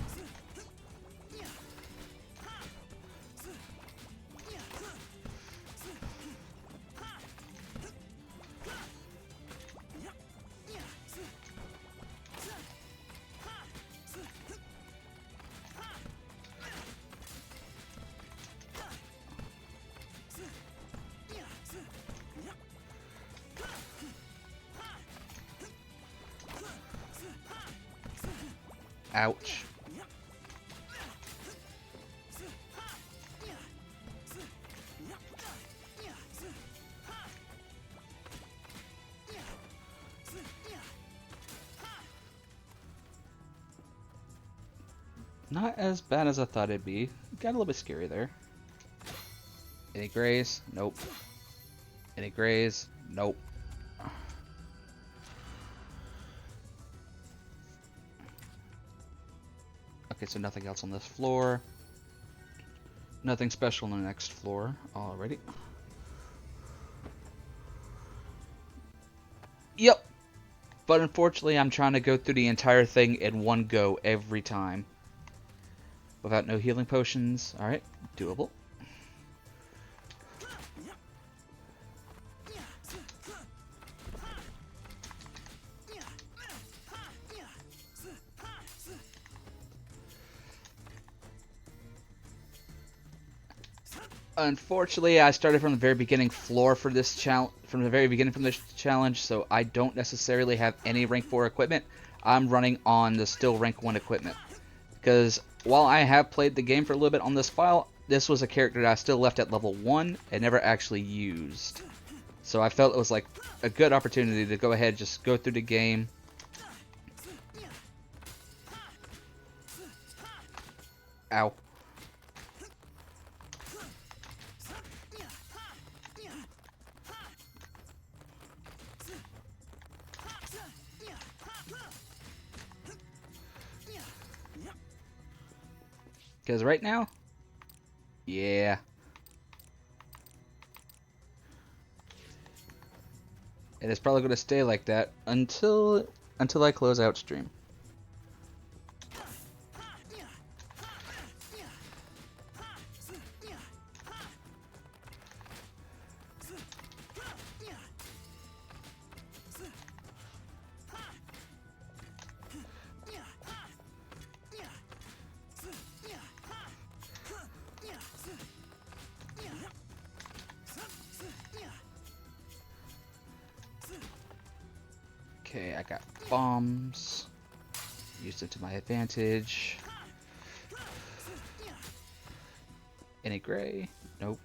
Ouch. Not as bad as I thought it'd be. Got a little bit scary there. Any grays? Nope. Any grays? Nope. Okay, so nothing else on this floor. Nothing special on the next floor. Alrighty. Yep. But unfortunately, I'm trying to go through the entire thing in one go every time. Without no healing potions. Alright, doable. Unfortunately, I started from the very beginning floor for this challenge, so I don't necessarily have any rank 4 equipment. I'm running on the still rank 1 equipment. Because while I have played the game for a little bit on this file, this was a character that I still left at level 1 and never actually used. So I felt it was like a good opportunity to go ahead and just go through the game. Ow. Because right now, yeah. And it's probably going to stay like that until I close out stream. Okay, I got bombs. Used it to my advantage. Any gray? Nope.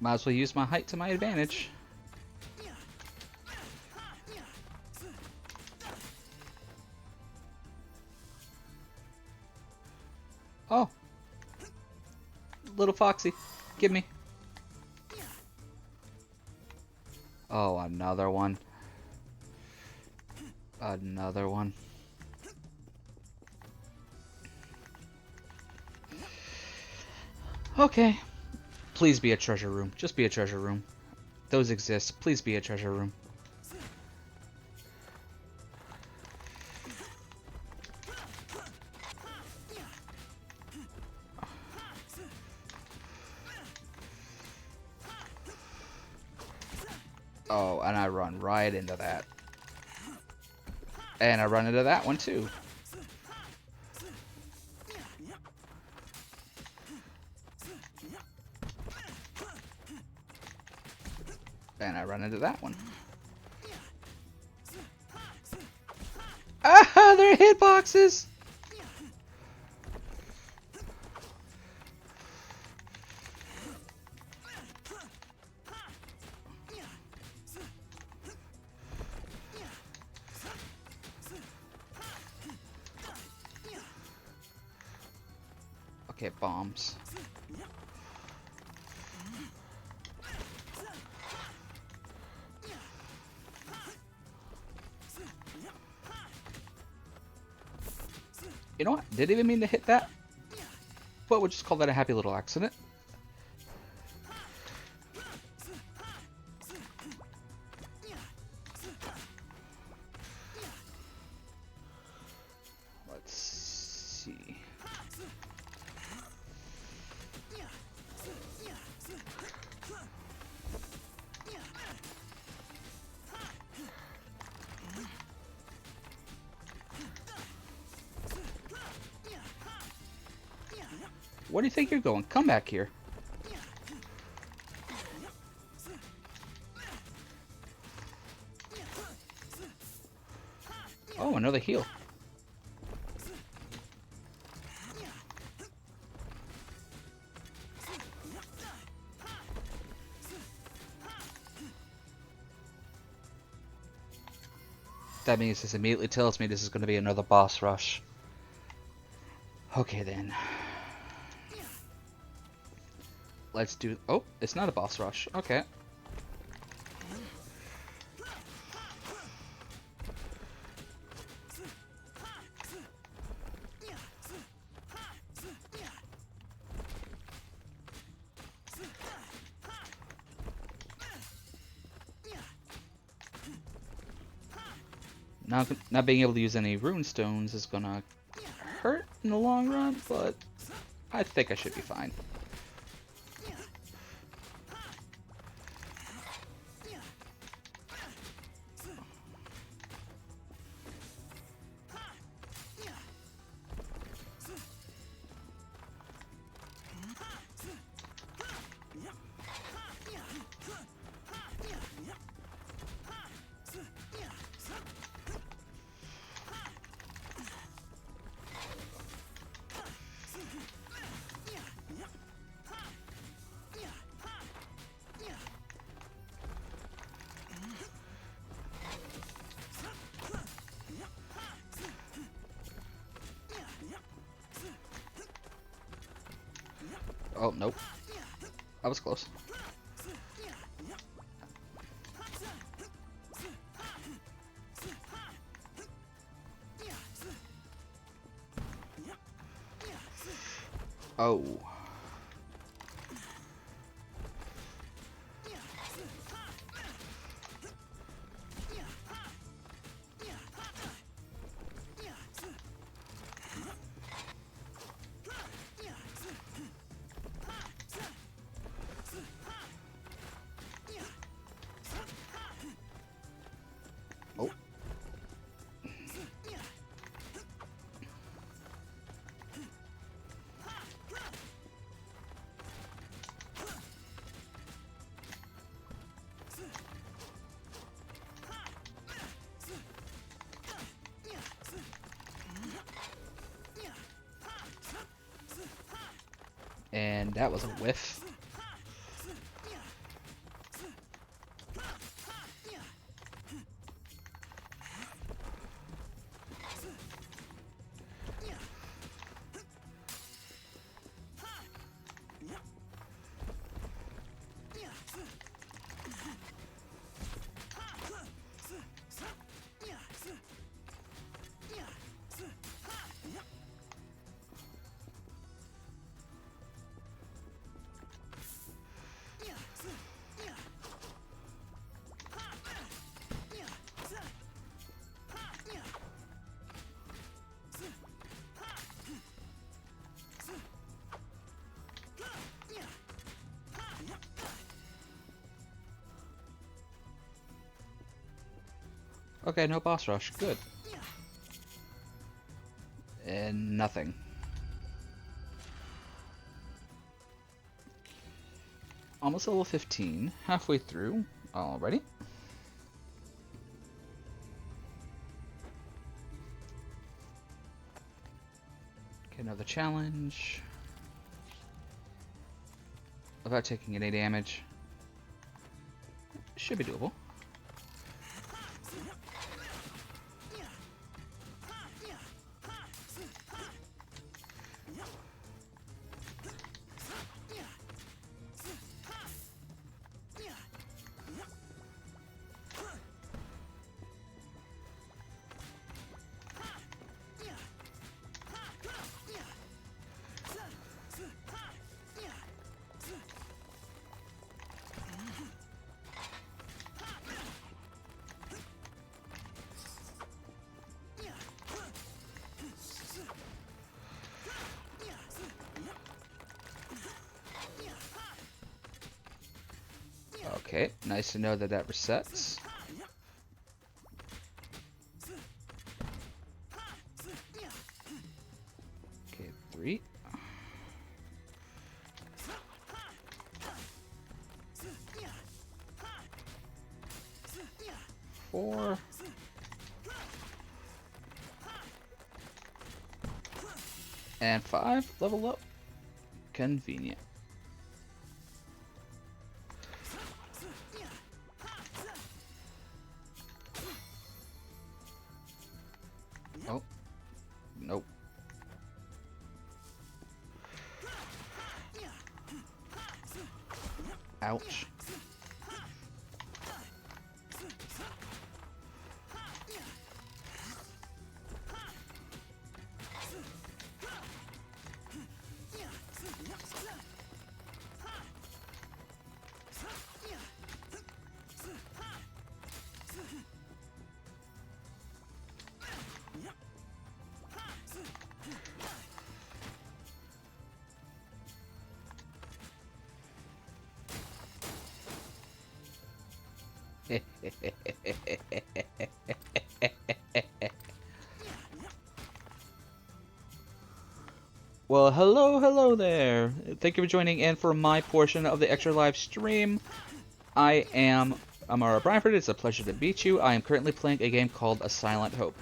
Might as well use my height to my advantage. Oh! Little Foxy, give me. Oh, another one. Another one. Okay. Please be a treasure room. Just be a treasure room. Those exist. Please be a treasure room. Oh, and I run right into that. And I run into that one too. And I run into that one. Ah, they're hitboxes! Okay, bombs. You know what? Didn't even mean to hit that. But we'll just call that a happy little accident. Let's see. Where do you think you're going? Come back here. Oh, another heal. That means this immediately tells me this is going to be another boss rush. Okay then. Let's do... Oh, it's not a boss rush. Okay. Not being able to use any rune stones is gonna hurt in the long run, but I think I should be fine. Oh, nope. I was close. Oh. Oh. And that was a whiff. Okay, no boss rush. Good. And nothing. Almost level 15. Halfway through already. Okay, another challenge. Without taking any damage. Should be doable. Okay, nice to know that that resets. Okay, 3. 4. And 5. Level up. Convenient. Oh. Nope. Ouch. Well, hello there. Thank you for joining in for my portion of the extra live stream. I am Amara Bryanford. It's a pleasure to meet you. I am currently playing a game called A Silent Hope.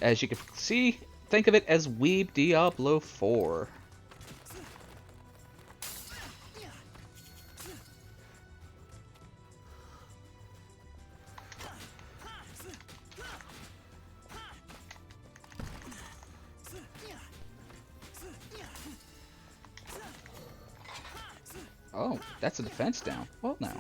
As you can see, think of it as Weeb Diablo 4. Oh, that's a defense down. Well, now.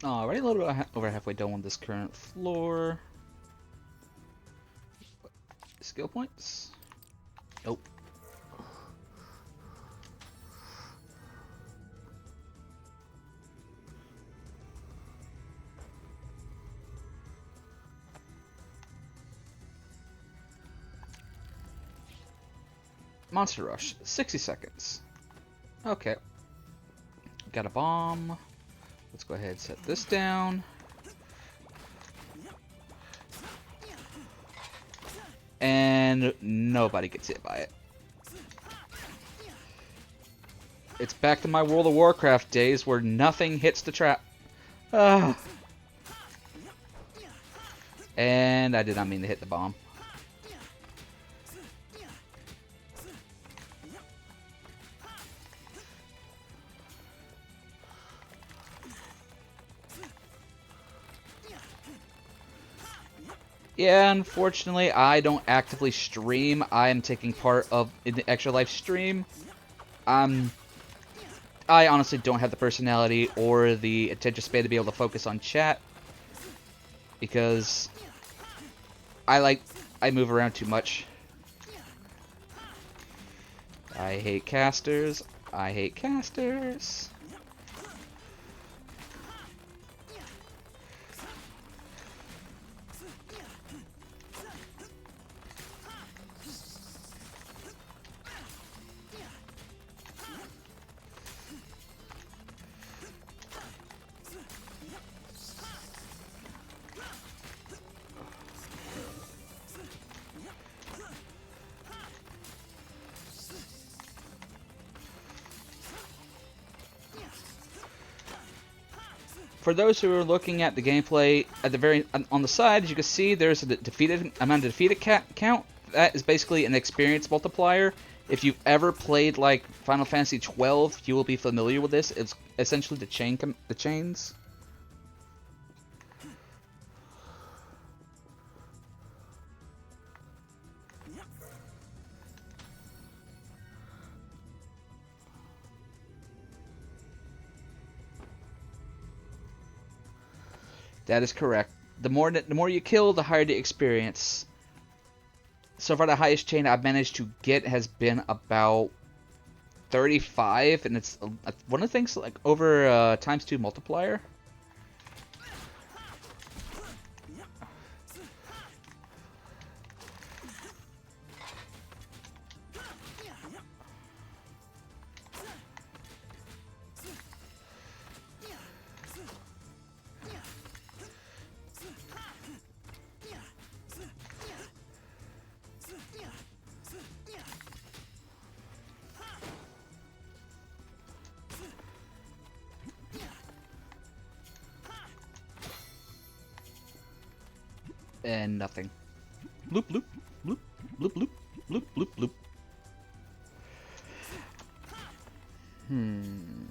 Already a little bit over halfway done on this current floor. Skill points? Nope. Monster Rush, 60 seconds. Okay. Got a bomb. Let's go ahead and set this down. And nobody gets hit by it. It's back to my World of Warcraft days where nothing hits the trap. Ah. And I did not mean to hit the bomb. Yeah, unfortunately, I don't actively stream. I am taking part in the extra life stream. I honestly don't have the personality or the attention span to be able to focus on chat because I move around too much. I hate casters. I hate casters. For those who are looking at the gameplay, at the on the side, as you can see, there's a defeated amount of defeated count. That is basically an experience multiplier. If you've ever played like Final Fantasy 12, you will be familiar with this. It's essentially the chains. That is correct. The more you kill, the higher the experience. So far, the highest chain I've managed to get has been about 35, and it's one of the things like over ×2 multiplier. And nothing. Bloop, bloop, bloop, bloop, bloop, bloop, bloop, bloop. Hmm.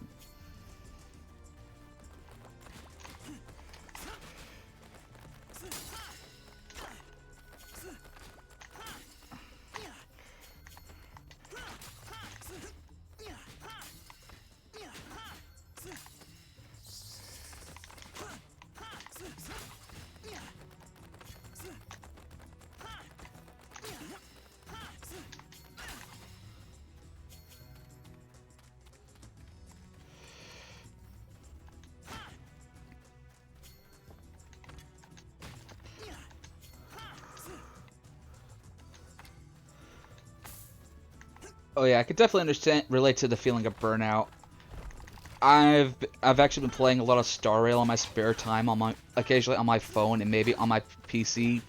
Oh yeah, I could definitely relate to the feeling of burnout. I've actually been playing a lot of Star Rail on my spare time, occasionally on my phone and maybe on my PC.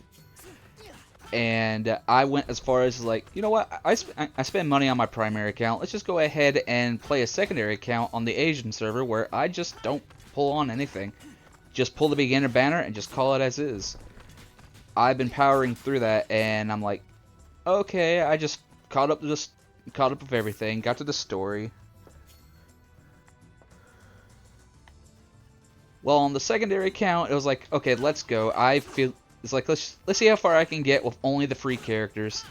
And I went as far as like, you know what? I spend money on my primary account. Let's just go ahead and play a secondary account on the Asian server where I just don't pull on anything. Just pull the beginner banner and just call it as is. I've been powering through that, and I'm like, okay, I just caught up with everything, got to the story. Well, on the secondary account, it was like, okay, let's go. I feel it's like let's see how far I can get with only the free characters.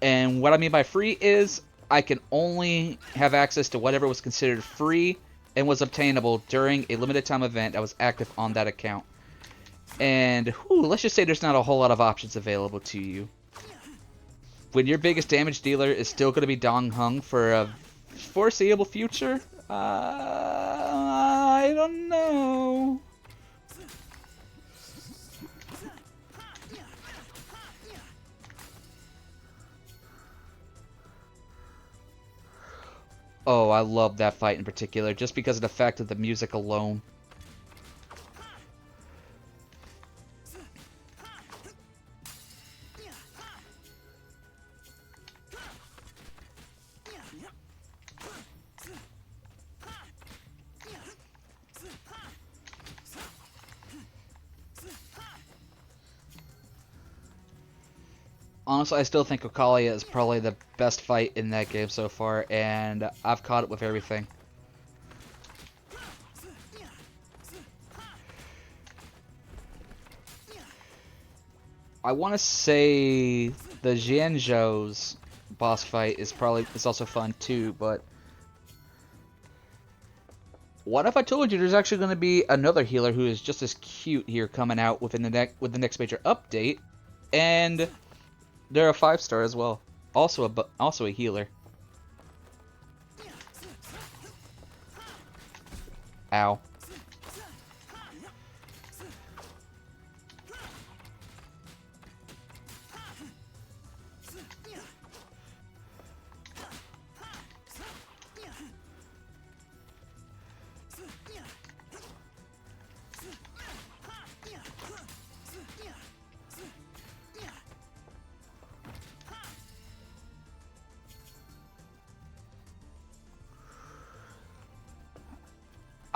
And what I mean by free is I can only have access to whatever was considered free and was obtainable during a limited time event that was active on that account. And let's just say there's not a whole lot of options available to you. When your biggest damage dealer is still going to be Dong Hung for a foreseeable future, I don't know. Oh, I love that fight in particular, just because of the fact of the music alone. Honestly, I still think Okalia is probably the best fight in that game so far, and I've caught up with everything. I want to say the Jianzhou's boss fight is also fun too, but what if I told you there's actually going to be another healer who is just as cute here coming out with the next major update, and they're a 5-star as well, also a healer. Ow.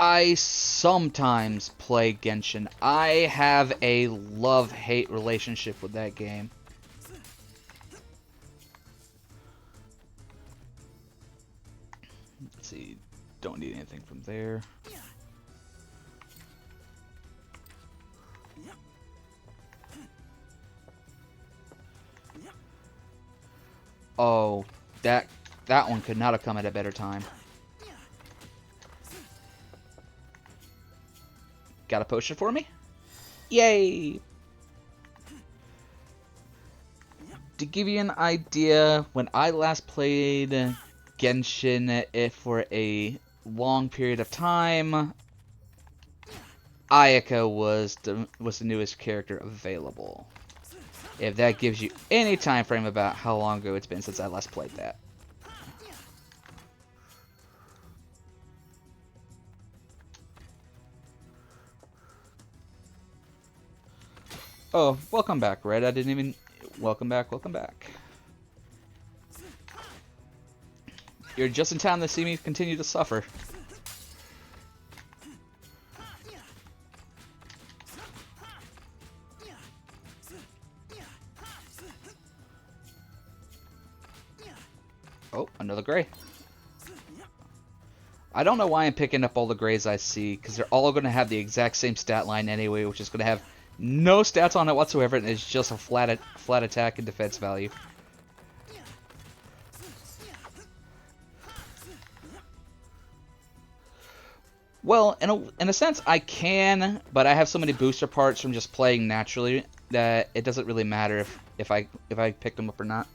I sometimes play Genshin. I have a love-hate relationship with that game. Let's see. Don't need anything from there. Oh, that one could not have come at a better time. got a potion for me. Yay! To give you an idea, when I last played Genshin for a long period of time, Ayaka was the newest character available. If that gives you any time frame about how long ago it's been since I last played that. Oh, welcome back, Red. I didn't even... Welcome back, welcome back. You're just in time to see me continue to suffer. Oh, another gray. I don't know why I'm picking up all the grays I see, because they're all going to have the exact same stat line anyway, which is going to have no stats on it whatsoever, and it's just a flat attack and defense value. Well, in a sense, I can, but I have so many booster parts from just playing naturally that it doesn't really matter if I picked them up or not.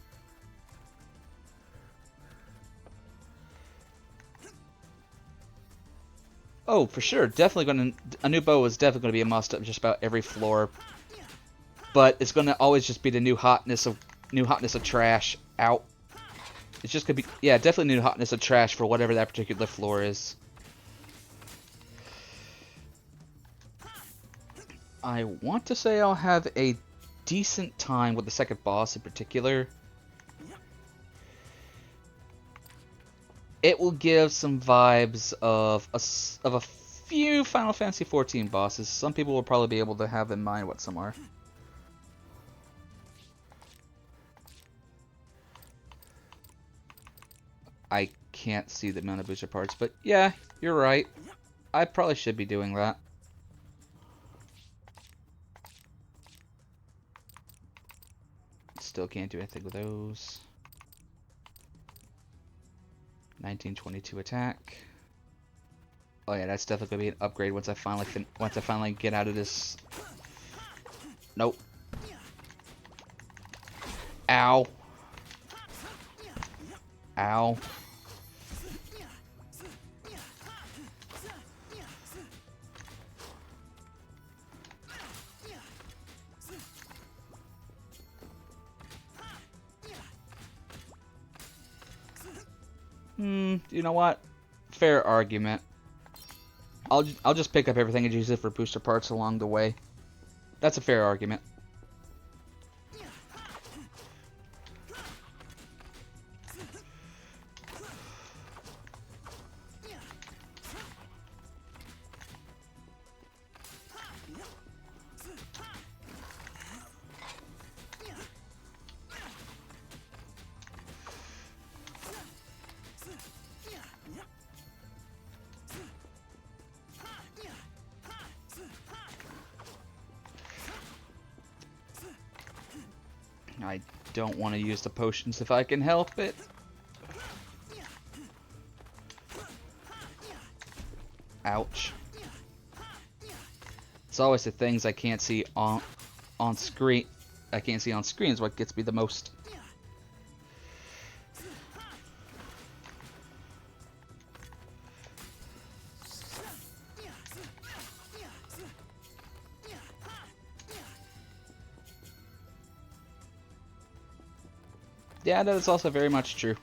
Oh, for sure, a new bow is definitely gonna be a must of just about every floor. But it's gonna always just be the new hotness of trash out. It's just gonna be, yeah, definitely new hotness of trash for whatever that particular floor is. I want to say I'll have a decent time with the second boss in particular. It will give some vibes of a few Final Fantasy XIV bosses. Some people will probably be able to have in mind what some are. I can't see the amount of booster parts, but yeah, you're right. I probably should be doing that. Still can't do anything with those. 1922 attack. Oh yeah, that's definitely gonna be an upgrade once I finally get out of this. Nope. Ow. Ow. You know what? Fair argument. I'll just pick up everything and use it for booster parts along the way. That's a fair argument. I don't want to use the potions if I can help it. Ouch. It's always the things I can't see on screen. I can't see on screen is what gets me the most. Yeah, that is also very much true.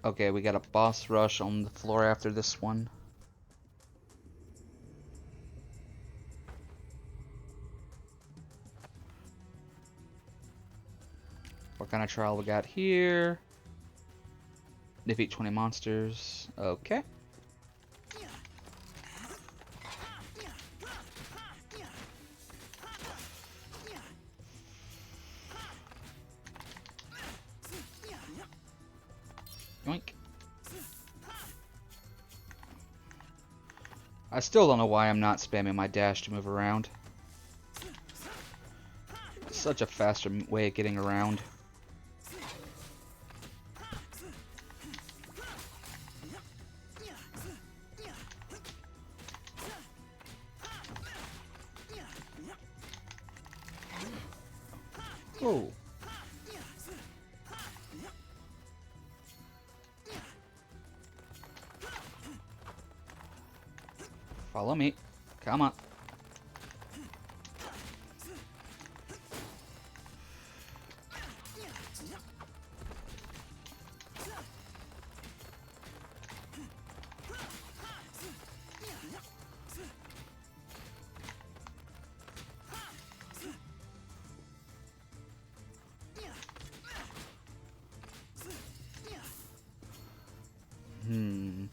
Okay, we got a boss rush on the floor after this one. What kind of trial we got here? Defeat 20 monsters. Okay. Yoink. I still don't know why I'm not spamming my dash to move around. It's such a faster way of getting around. Oh. Follow me. Come on. Hmm.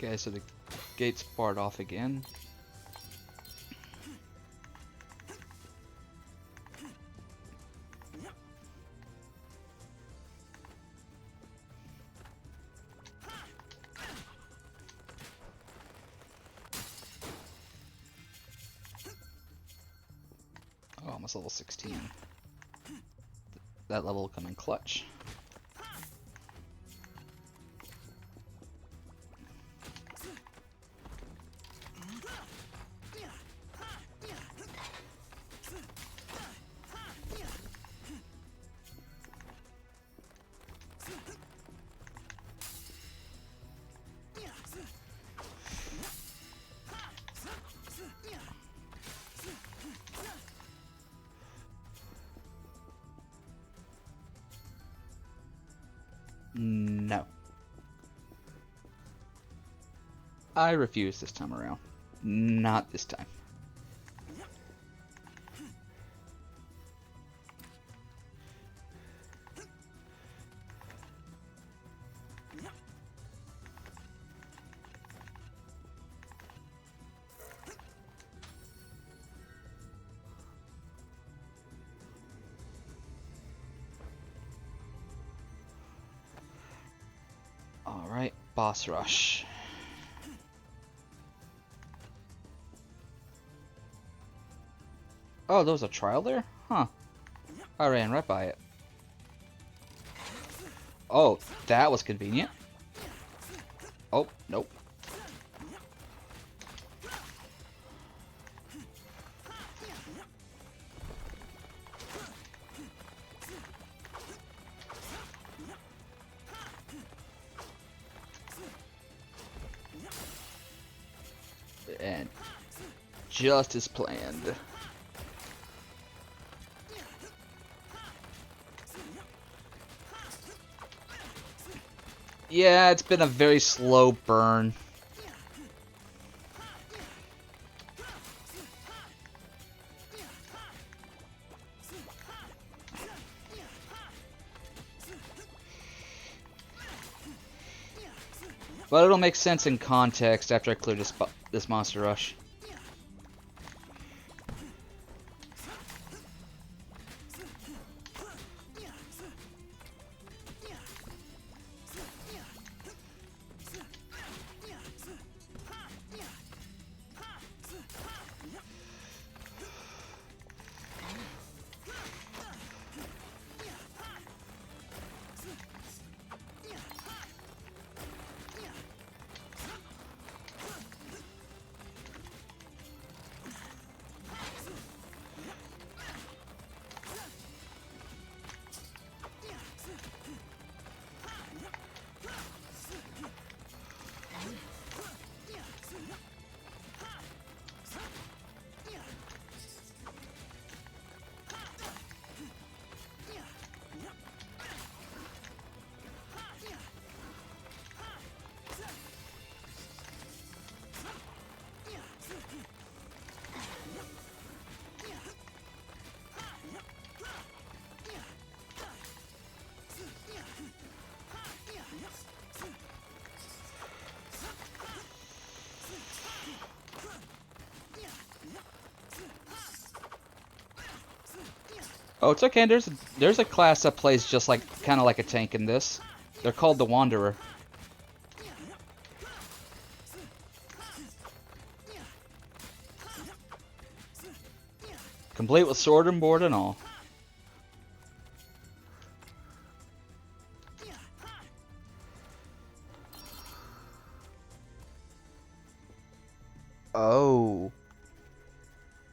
Okay, so the gate's barred off again. Oh, almost level 16. That level will come in clutch. No. I refuse this time around. Not this time. Alright, boss rush. Oh, there was a trial there? Huh. I ran right by it. Oh, that was convenient. Oh, nope. And just as planned. Yeah, it's been a very slow burn. But it'll make sense in context after I clear this monster rush. Oh, it's okay. There's a class that plays just like kind of like a tank in this. They're called the Wanderer. Complete with sword and board and all. Oh.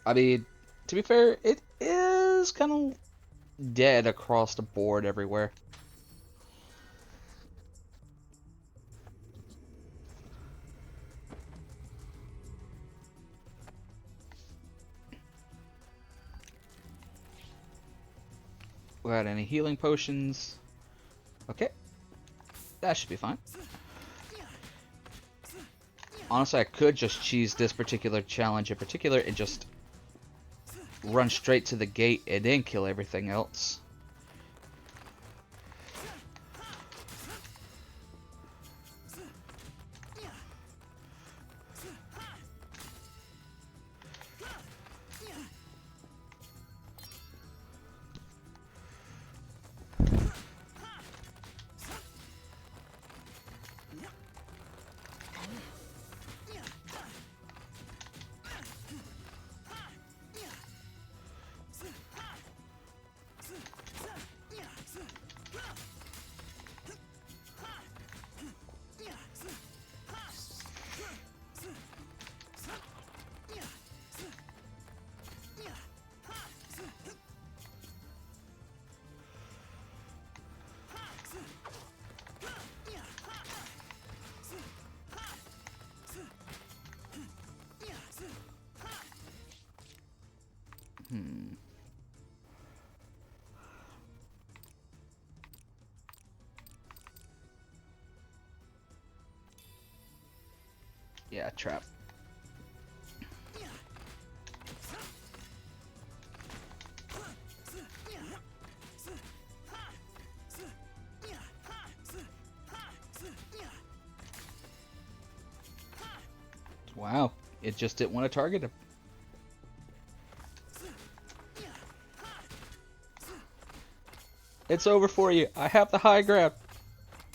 I mean, to be fair, it is kind of dead across the board everywhere. Without any healing potions. Okay, that should be fine. Honestly, I could just cheese this particular challenge in particular and just run straight to the gate and then kill everything else. Yeah, trap. Wow, it just didn't want to target him. It's over for you. I have the high ground.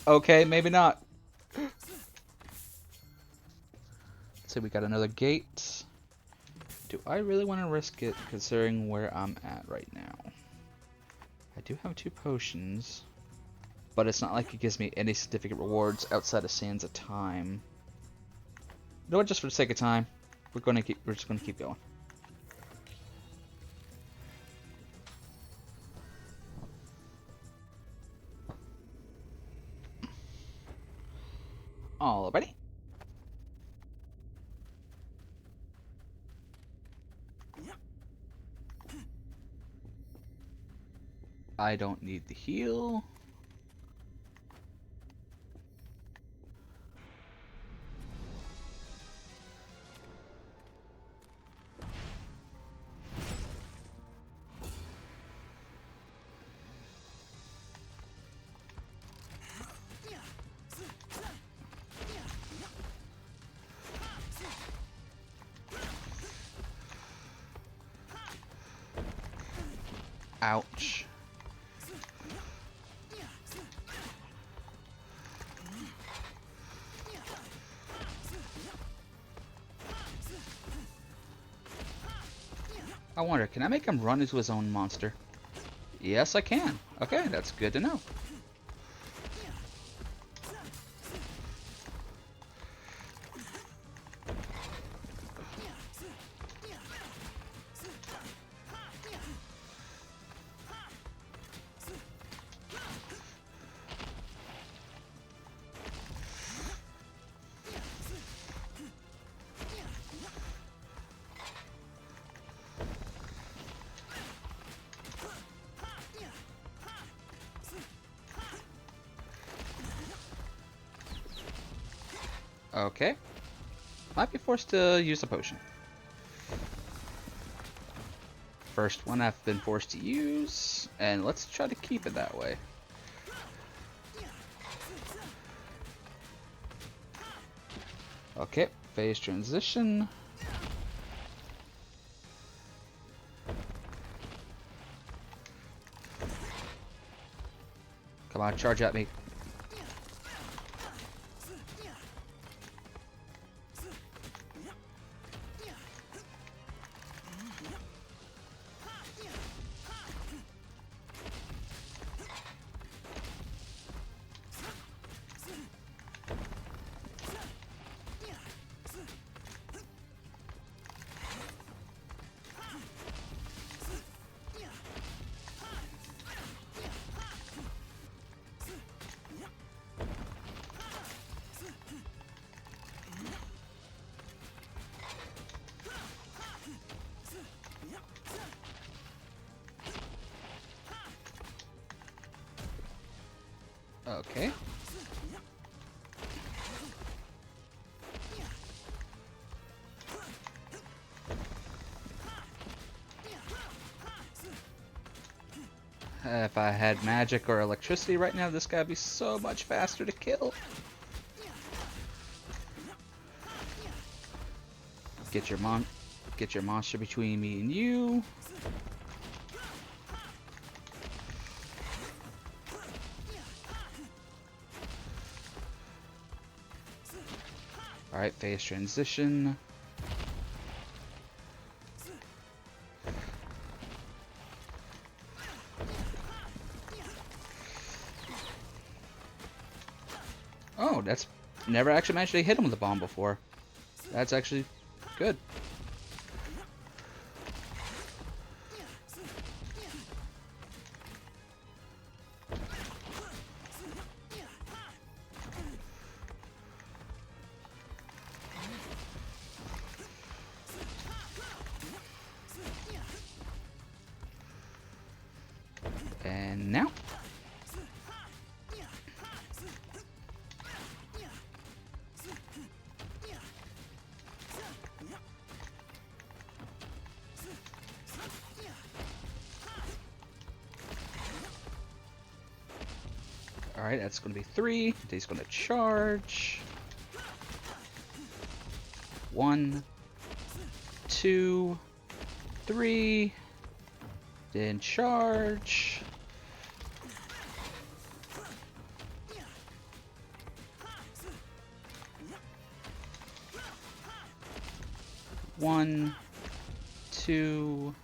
Okay, maybe not. So we got another gate. Do I really want to risk it considering where I'm at right now? I do have 2 potions, but it's not like it gives me any significant rewards outside of Sands of Time. You know what? Just for the sake of time, we're just gonna keep going. Alrighty. I don't need the heal. Ouch. I wonder, can I make him run into his own monster? Yes, I can. Okay, that's good to know. Okay. Might be forced to use a potion. First one I've been forced to use, and let's try to keep it that way. Okay, phase transition. Come on, charge at me. Okay. If I had magic or electricity right now, this guy'd be so much faster to kill. Get your monster between me and you. Alright, phase transition. Oh, that's never actually managed to hit him with a bomb before. That's actually good. And now. Alright, that's going to be 3. He's going to charge. 1, 2, 3. Then charge. One, 2,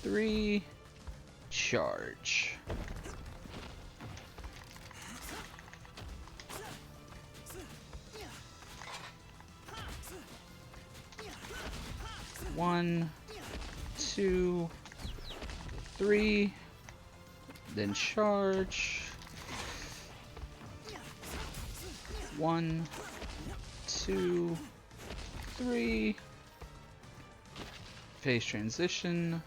3. Charge. One, 2, 3, then charge. 1, 2, 3. Phase transition.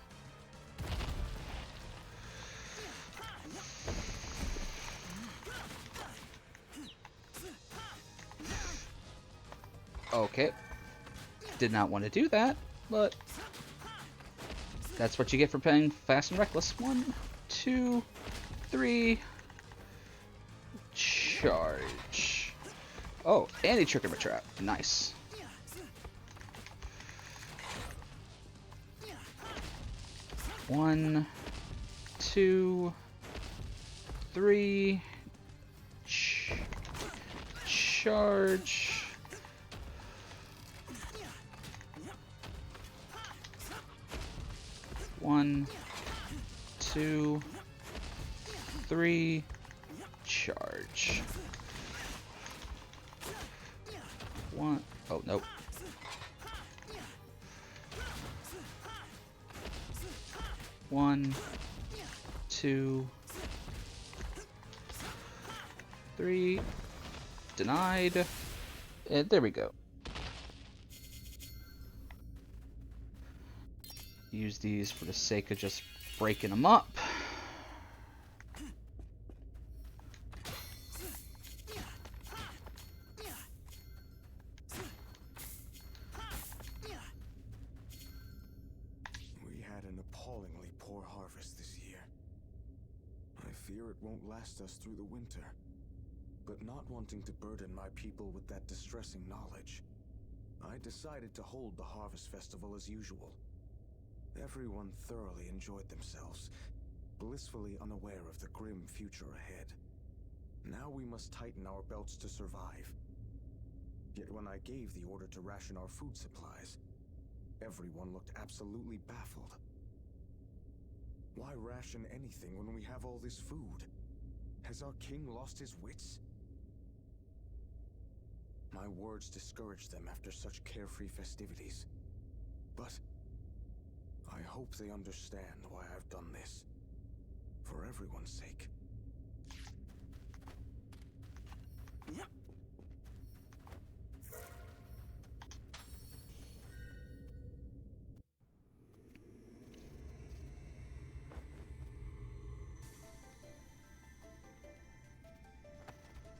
Okay. Did not want to do that, but that's what you get for playing fast and reckless. 1, 2, 3. Charge. Oh, and he triggered my trap. Nice. One, 2, 3. Charge. 1, 2, 3. Charge. 1. Oh, nope. 1, 2, 3. Denied. And there we go. Use these for the sake of just breaking them up. We had an appallingly poor harvest this year. I fear it won't last us through the winter. But not wanting to burden my people with that distressing knowledge, I decided to hold the Harvest Festival as usual. Everyone thoroughly enjoyed themselves, blissfully unaware of the grim future ahead. Now we must tighten our belts to survive. Yet when I gave the order to ration our food supplies, everyone looked absolutely baffled. Why ration anything when we have all this food? Has our king lost his wits? My words discouraged them after such carefree festivities. But I hope they understand why I've done this. For everyone's sake.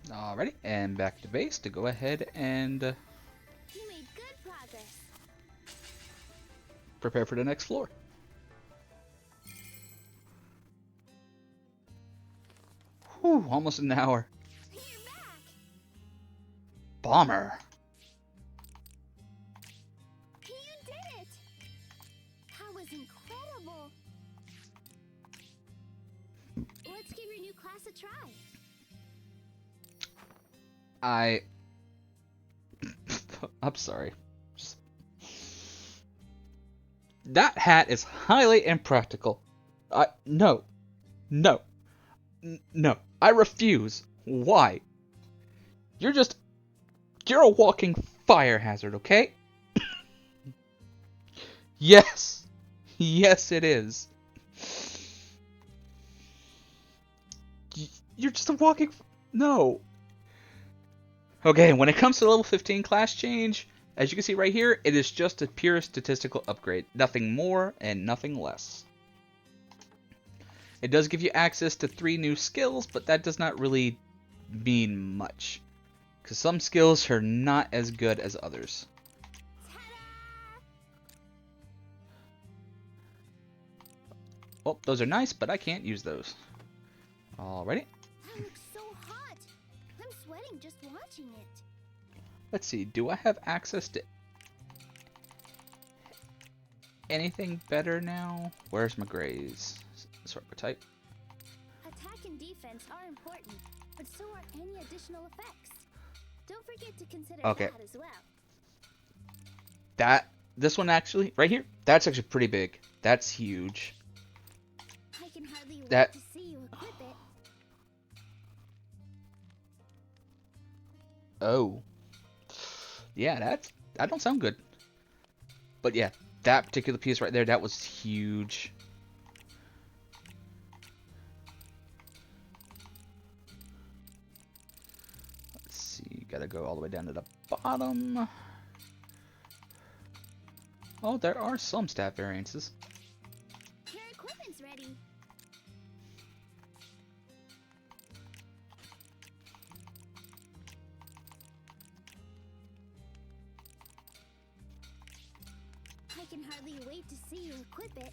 Alrighty, and back to base to go ahead and You made good progress. prepare for the next floor. Whew, almost an hour. You're back. Bomber. You did it. That was incredible. Let's give your new class a try. I'm sorry. Just... That hat is highly impractical. No. No. No. I refuse. Why? You're a walking fire hazard, okay? Yes. Yes, it is. You're just a walking... No. Okay, when it comes to level 15 class change, as you can see right here, it is just a pure statistical upgrade. Nothing more and nothing less. It does give you access to 3 new skills, but that does not really mean much. Because some skills are not as good as others. Oh, those are nice, but I can't use those. Alrighty. That looks so hot. I'm sweating just watching it. Let's see, do I have access to anything better now? Where's my grays? Sort of type. Attack and defense are important, but so are any additional effects. Don't forget to consider Okay. that as well. This one actually, right here, that's actually pretty big. That's huge. I can hardly wait That- to see you equip it. Oh. Yeah, that don't sound good. But yeah, that particular piece right there, that was huge. Let's see, gotta go all the way down to the bottom. Oh, there are some stat variances. Your equipment's ready. I can hardly wait to see you equip it.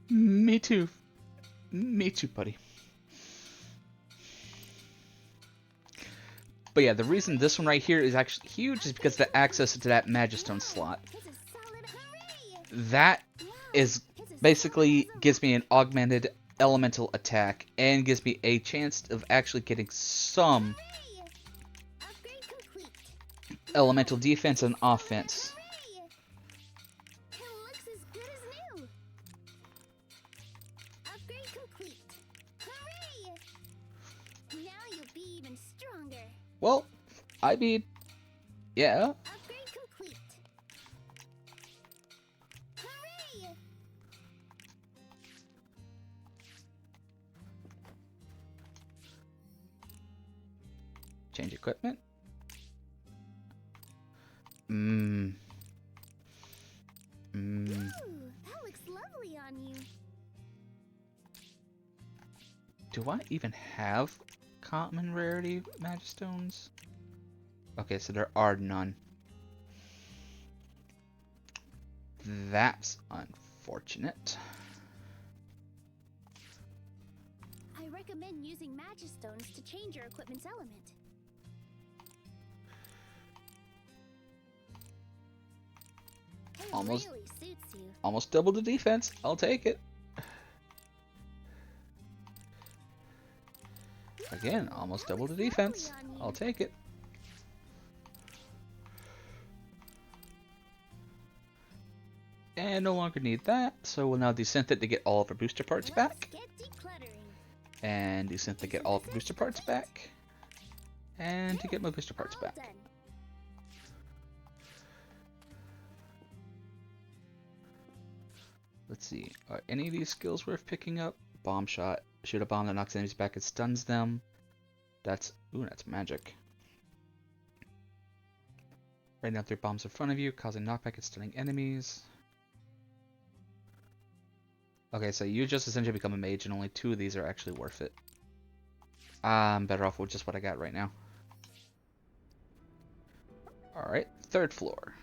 Me too. Me too, buddy. But yeah, the reason this one right here is actually huge is because the access to that Magistone slot. It's a solid hooray! That Wow, is it's a basically solid gives me an augmented elemental attack and gives me a chance of actually getting some hooray! Upgrade complete. elemental defense and offense. Hooray! It looks as good as new. Upgrade complete. Hooray! Now you'll be even stronger. Well, I mean, yeah. Upgrade complete. Hooray! Change equipment. Mmm. Mmm. Ooh, that looks lovely on you. Do I even have common rarity Magistones? Okay, so there are none. That's unfortunate. I recommend using Magistones to change your equipment's element. It Almost- really suits you. Almost double the defense. I'll take it. Again, Ooh, almost that double the looks defense. lovely on you. I'll take it. And no longer need that, so we'll now desynth it to get all of our booster parts back. Let's get decluttering. And desynth to get all of the booster parts back. And to get my booster parts All back. done. Let's see, are any of these skills worth picking up? Bomb shot. Shoot a bomb that knocks enemies back and stuns them. That's magic. Right now 3 bombs in front of you, causing knockback and stunning enemies. Okay, so you just essentially become a mage and only 2 of these are actually worth it. I'm better off with just what I got right now. Alright, third floor.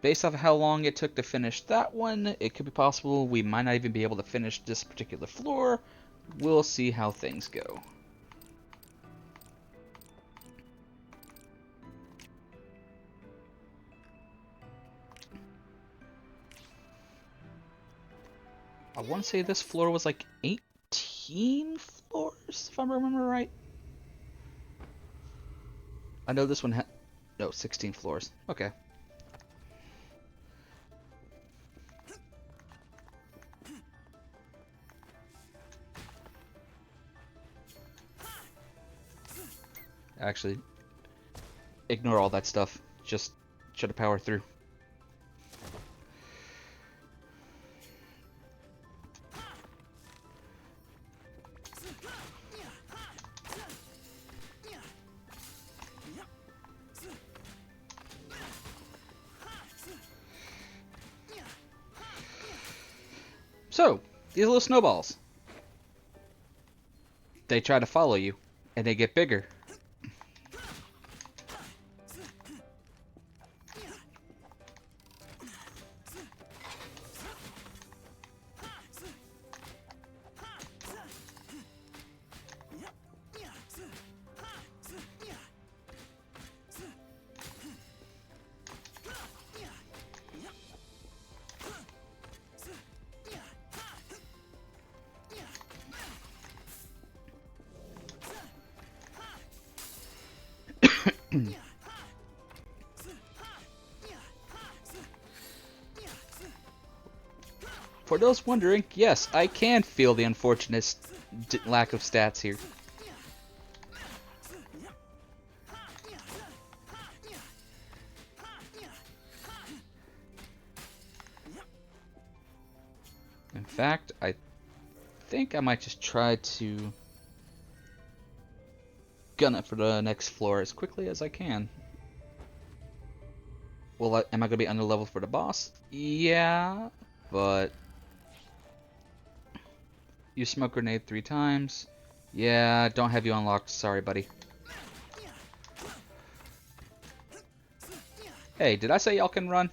Based off of how long it took to finish that one, it could be possible we might not even be able to finish this particular floor. We'll see how things go. I want to say this floor was like 18 floors, if I remember right. I know this one had... No, 16 floors. Okay. Actually, ignore all that stuff. Just try to power through. So, these little snowballs. They try to follow you, and they get bigger. For those wondering, yes, I can feel the unfortunate lack of stats here. In fact, I think I might just try to gun it for the next floor as quickly as I can. Well, am I going to be under level for the boss? Yeah, but... You smoke grenade 3 times. Yeah, don't have you unlocked. Sorry, buddy. Hey, did I say y'all can run?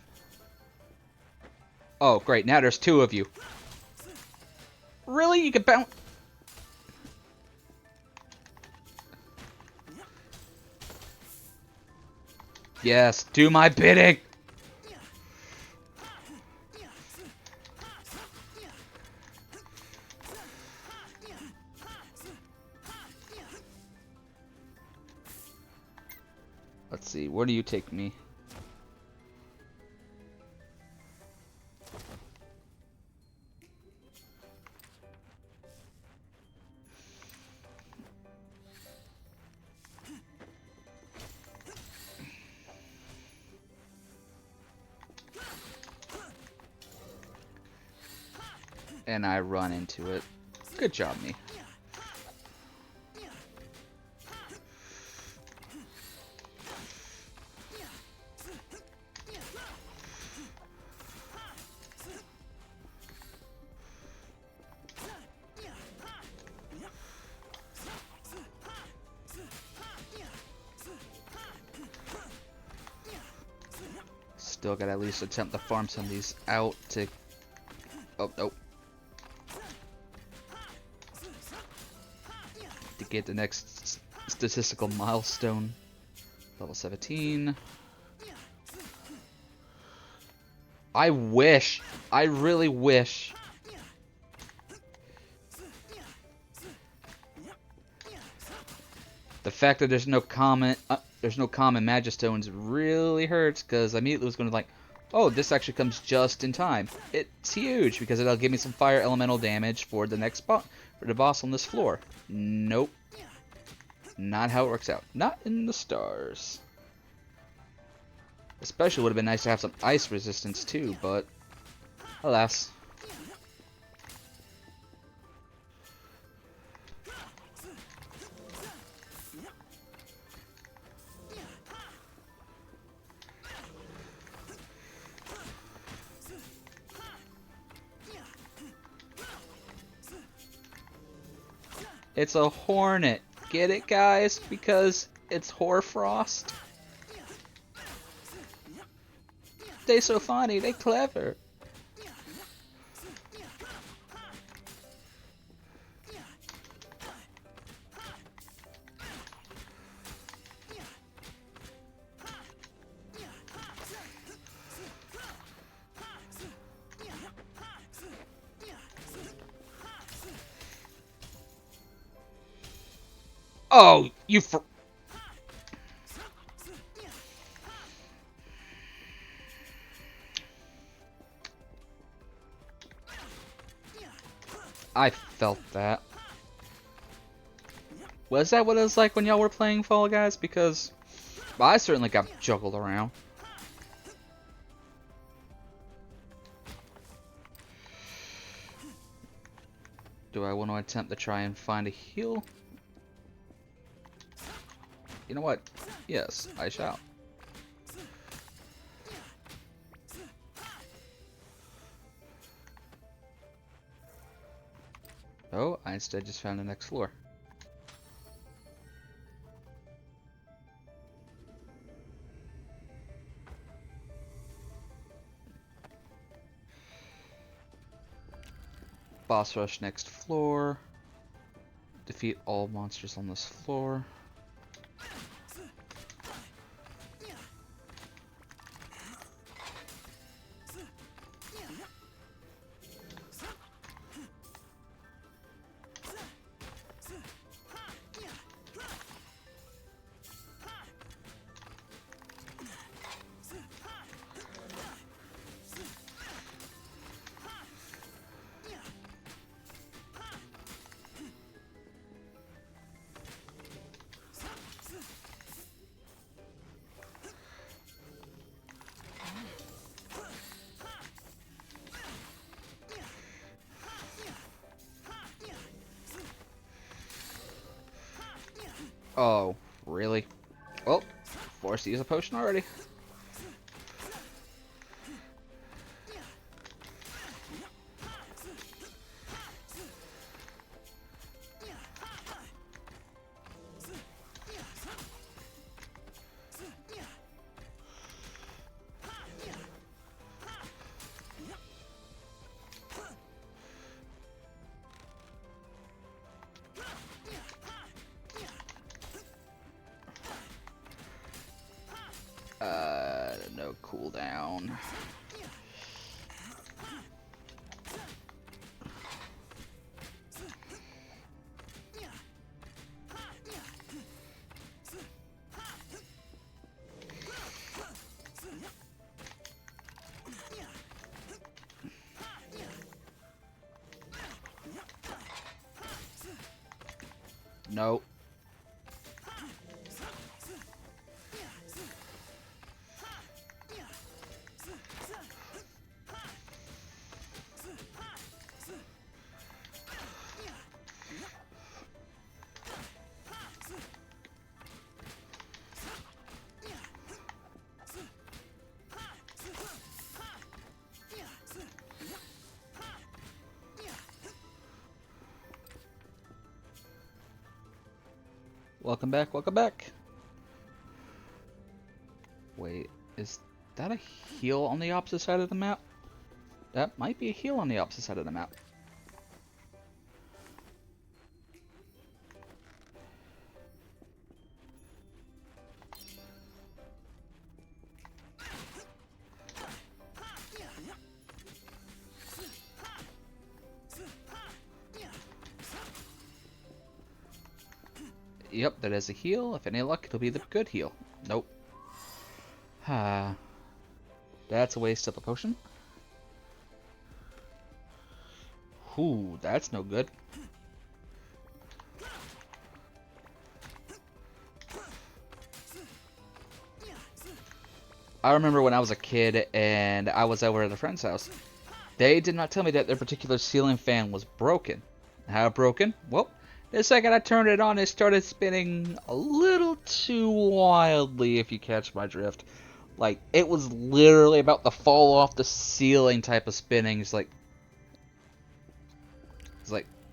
Oh, great. Now there's 2 of you. Really? You can bounce... Yes, do my bidding! Let's see, where do you take me? And I run into it. Good job, me. Still gotta at least attempt to farm some of these out to... Oh, nope. To get the next statistical milestone. Level 17. I wish. I really wish. The fact that there's no common Magistones really hurts, because I immediately was going to like, oh, this actually comes just in time. It's huge because it'll give me some fire elemental damage for the next for the boss on this floor. Nope. Not how it works out. Not in the stars. Especially would have been nice to have some ice resistance too, but alas. It's a hornet. Get it, guys? Because it's hoarfrost. They so funny. They clever. Oh, you fr- I felt that. Was that what it was like when y'all were playing Fall Guys? Because I certainly got juggled around. Do I want to attempt to try and find a heal? You know what? Yes, I shall. Oh, I instead just found the next floor. Boss rush next floor. Defeat all monsters on this floor. Oh, really? Oh, forced to use a potion already. No cooldown. No. Welcome back, welcome back. Wait, is that a heal on the opposite side of the map? That might be a heal on the opposite side of the map. Yep, that is a heal. If any luck, it'll be the good heal. Nope. Ah, that's a waste of a potion. Ooh, that's no good. I remember when I was a kid and I was over at a friend's house. They did not tell me that their particular ceiling fan was broken. How broken? Well, the second I turned it on, it started spinning a little too wildly, if you catch my drift. Like, it was literally about to fall off the ceiling type of spinning. It's like,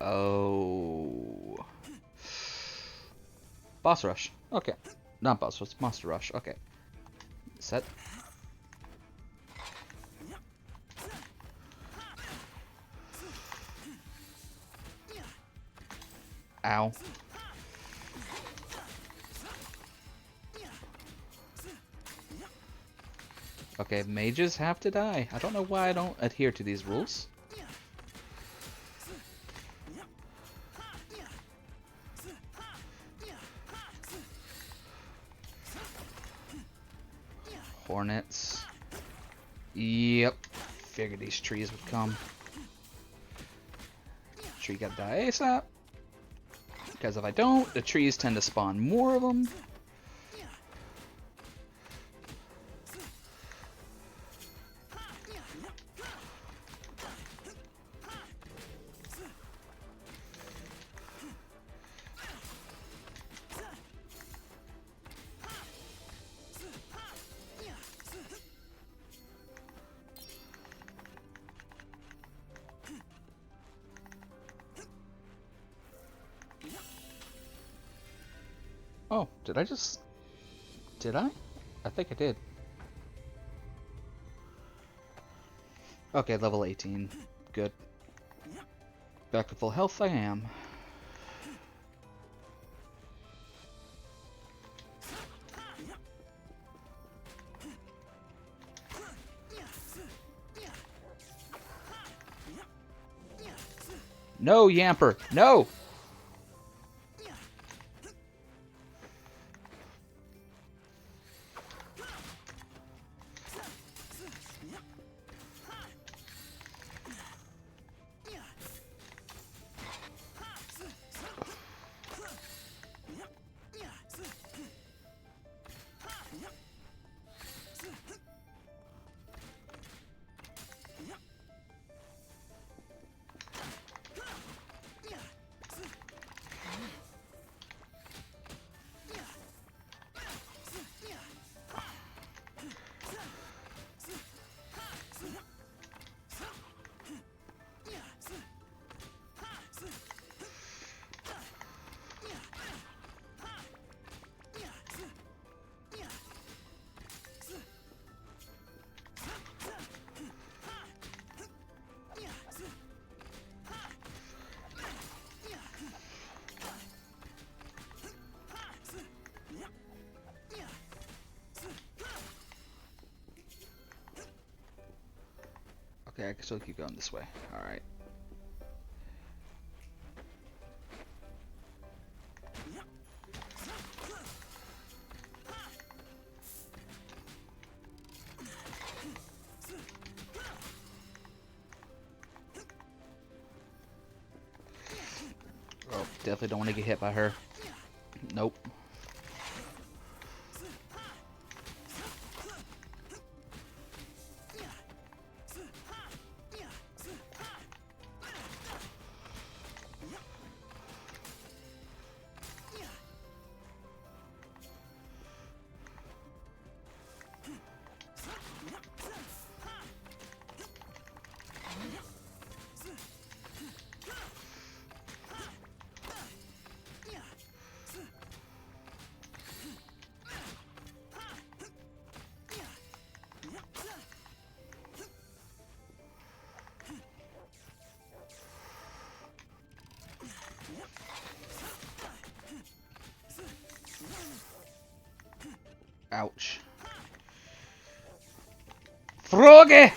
oh. Boss rush. Okay. Not boss rush, monster rush. Okay. Set. Ow. Okay, mages have to die. I don't know why I don't adhere to these rules. Hornets. Yep. Figured these trees would come. Tree gotta die ASAP. Because if I don't, the trees tend to spawn more of them. Oh, did I just... Did I? I think I did. Okay, level 18. Good. Back to full health I am. No, Yamper! No! Okay, I can still keep going this way. Alright. Oh, definitely don't want to get hit by her. Nope. Ouch. Froge!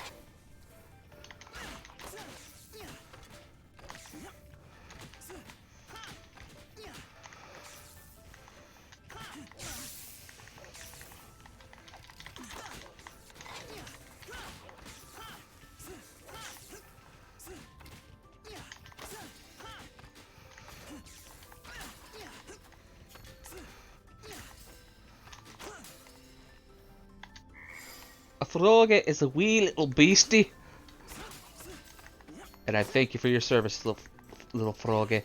A Froge is a wee little beastie. And I thank you for your service, little Froge.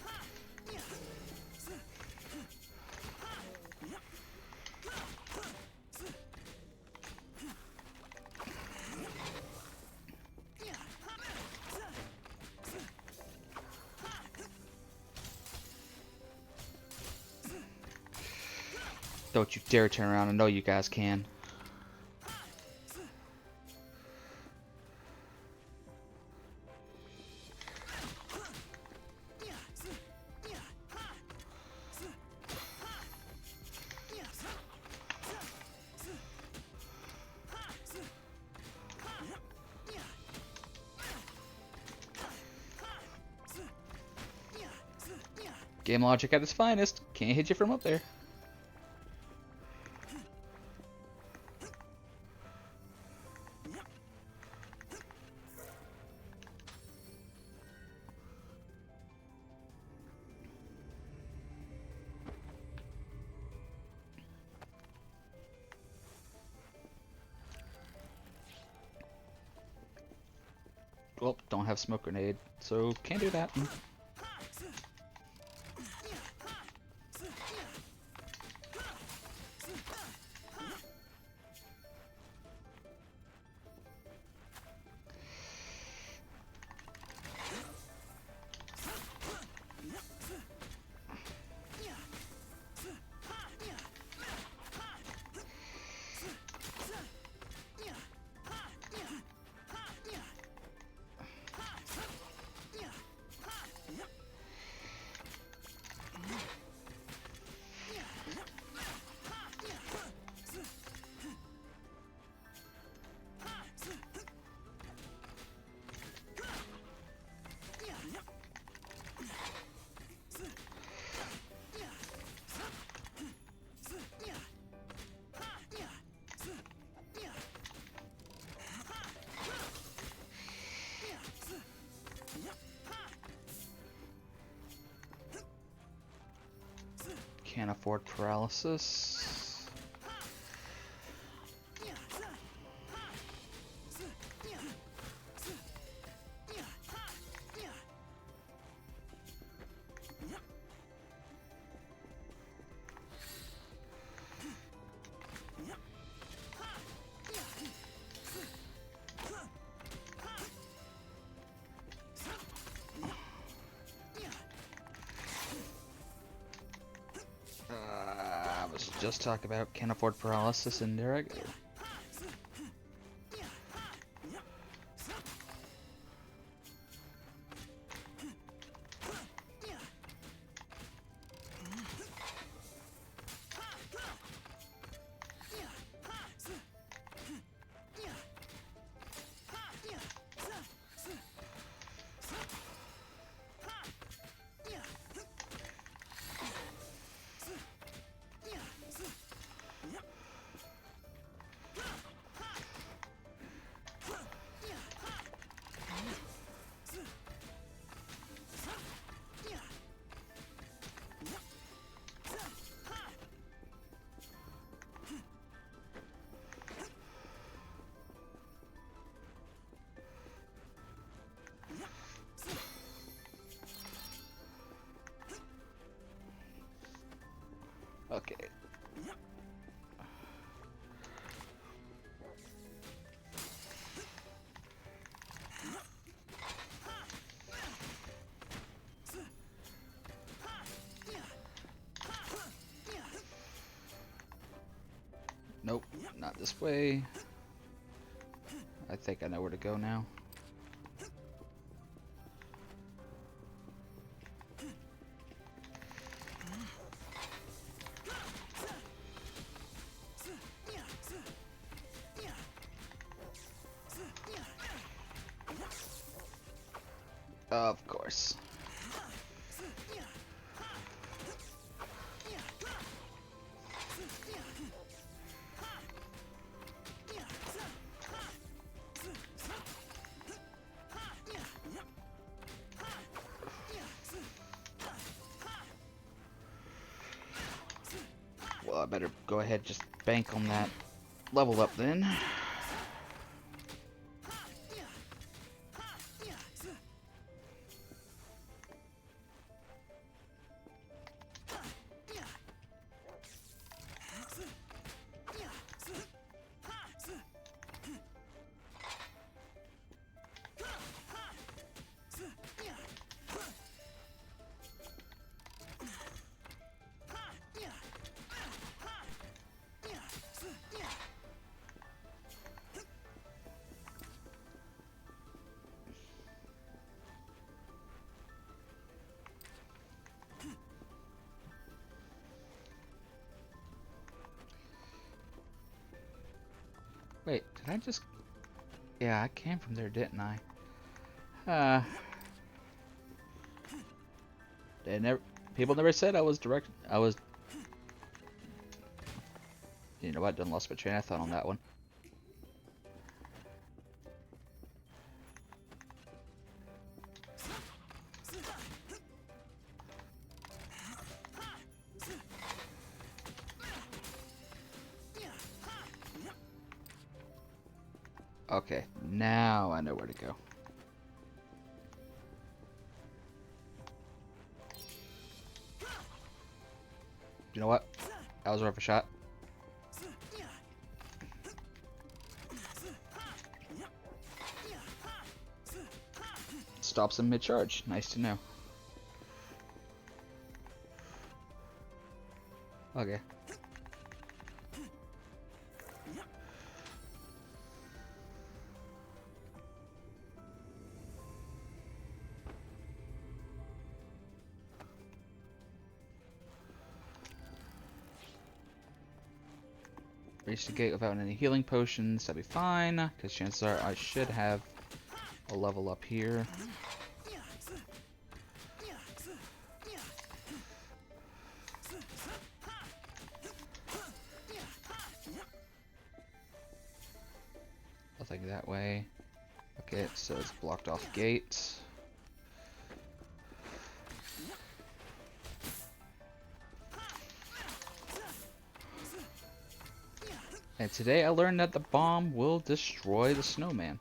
Don't you dare turn around. I know you guys can. Game logic at its finest. Can't hit you from up there. Well, don't have smoke grenade, so can't do that. Can't afford paralysis. Just talk about can't afford paralysis in Derek. Okay. Nope, not this way. I think I know where to go now. Of course. Well, I better go ahead and just bank on that level up then. Wait, did I just... Yeah, I came from there, didn't I? Uh... They never... People never said I was direct... I was... You know what? Done lost my train of thought on that one. Okay, now I know where to go. You know what? That was worth a shot. Stops in mid-charge. Nice to know. Okay. Reach the gate without any healing potions. That'd be fine, because chances are I should have a level up here. Nothing that way. Okay, so it's blocked off gate. And today I learned that the bomb will destroy the snowman.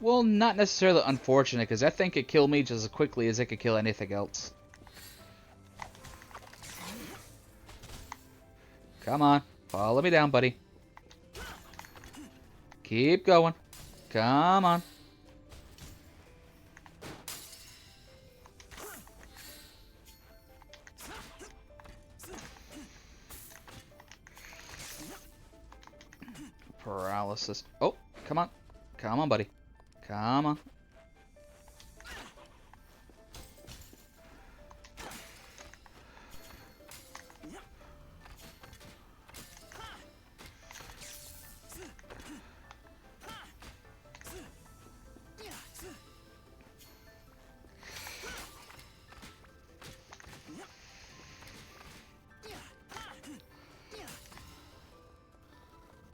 Well, not necessarily unfortunate, because I think it killed me just as quickly as it could kill anything else. Come on. Follow me down, buddy. Keep going. Come on. Paralysis. Oh, come on. Come on, buddy. Come on.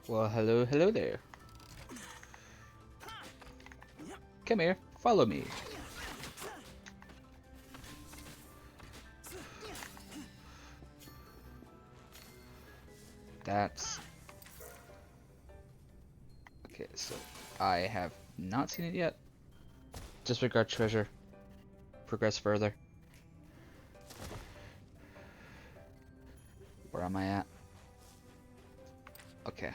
Well, hello there. Come here, follow me. That's... Okay, so I have not seen it yet. Disregard treasure. Progress further. Where am I at? Okay.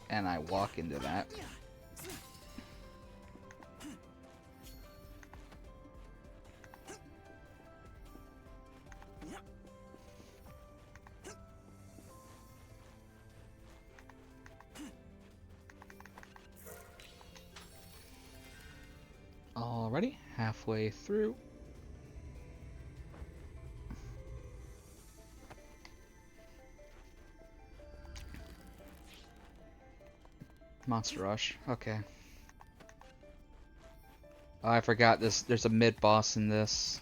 And I walk into that. halfway through. Monster Rush. Okay. Oh, I forgot this. There's a mid boss in this.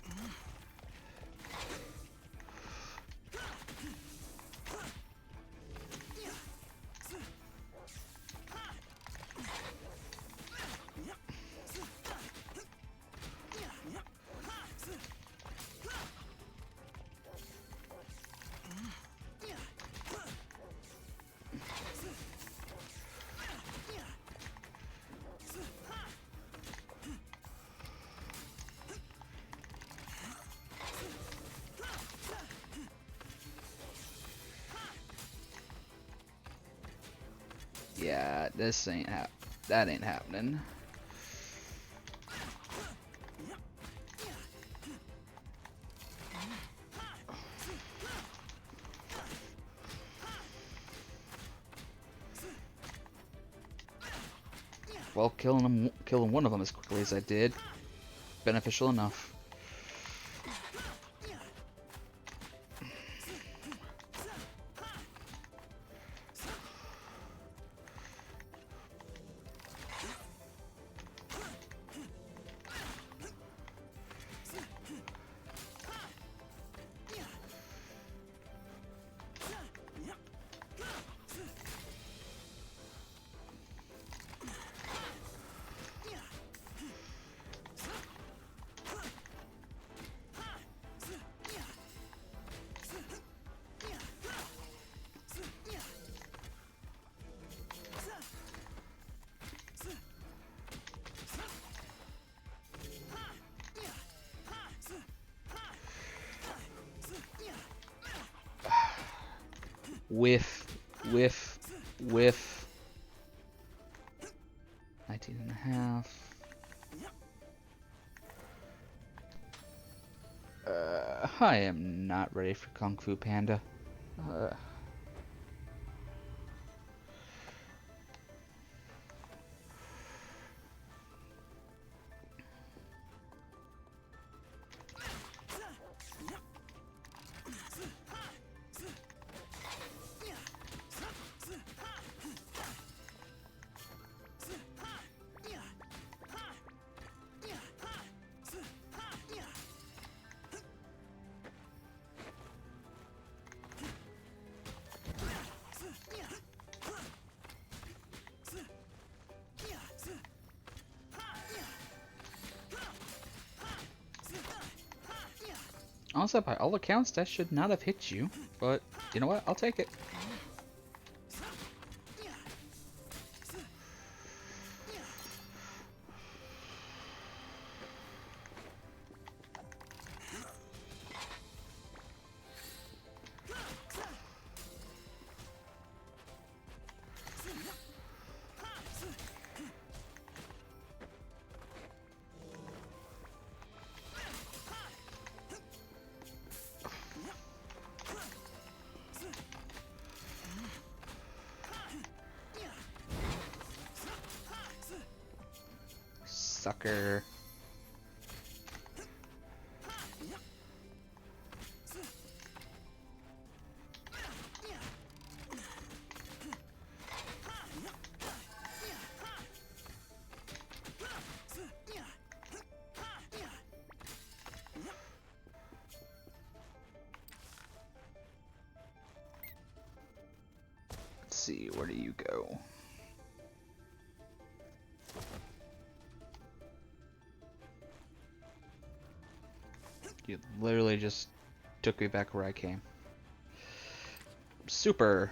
Yeah, this ain't that ain't happening. Well, killing one of them as quickly as I did, beneficial enough. Whiff, whiff, whiff. 19 and a half. I am not ready for Kung Fu Panda. Honestly, by all accounts, that should not have hit you. But, you know what? I'll take it. Sucker. Let's see, where do you go? You literally just took me back where I came. Super.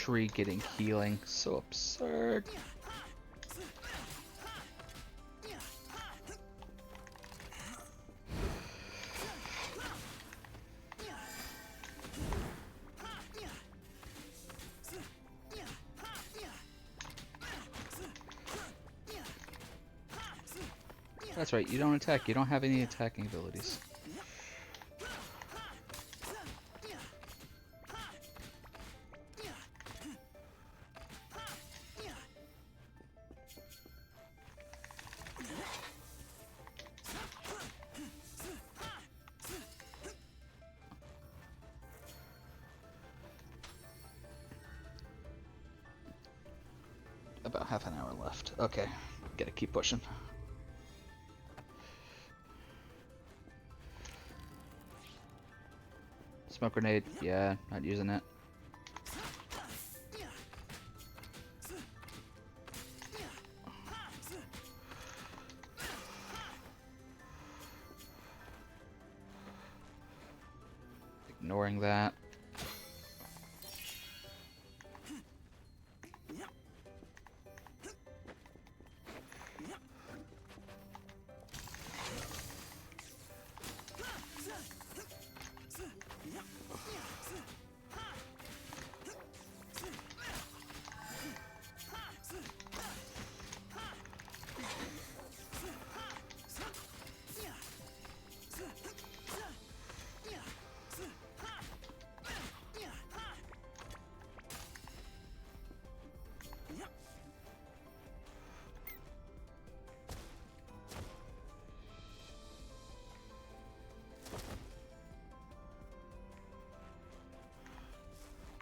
tree getting healing. So absurd. That's right, you don't attack. You don't have any attacking abilities. About half an hour left. Okay, gotta keep pushing. Smoke grenade, yeah, not using it. Ignoring that.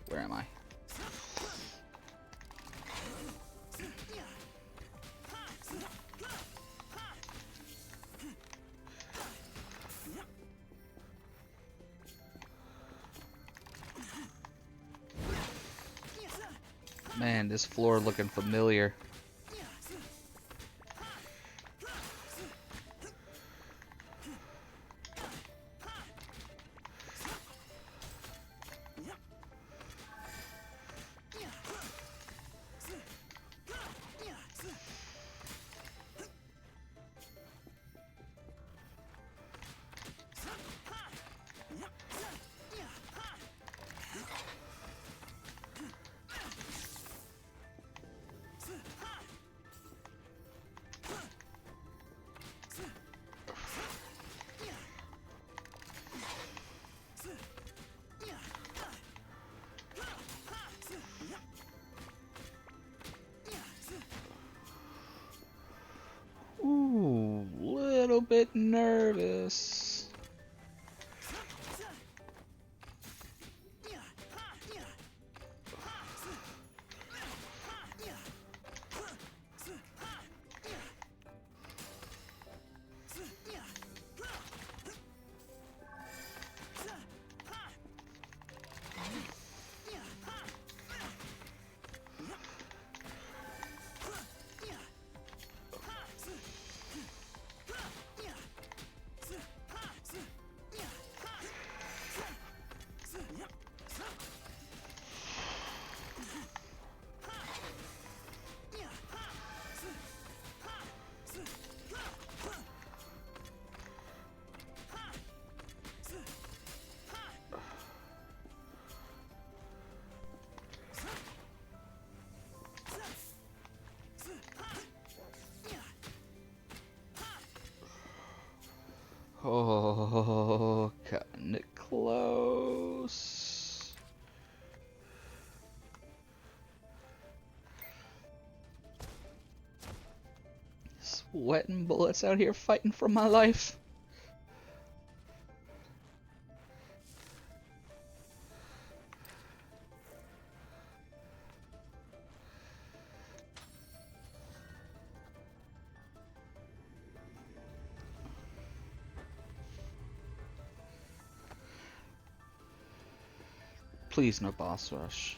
Where am I? Man, this floor looking familiar. Ooh, little bit nervous. Oh, cutting it close. Sweating bullets out here fighting for my life. Please, no boss rush.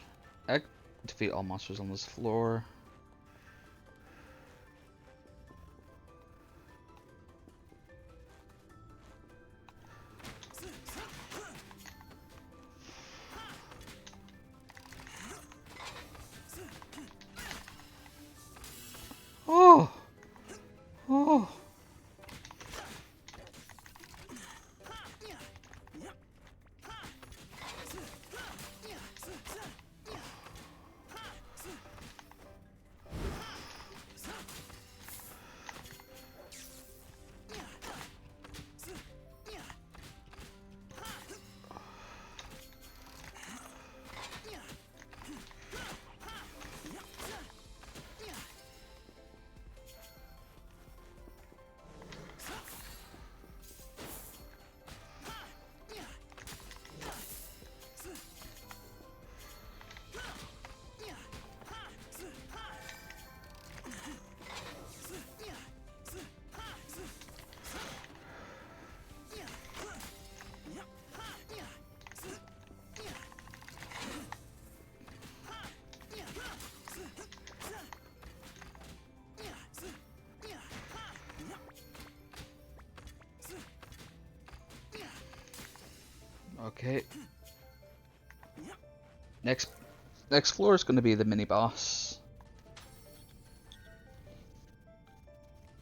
I defeat all monsters on this floor. Okay. Next floor is going to be the mini boss.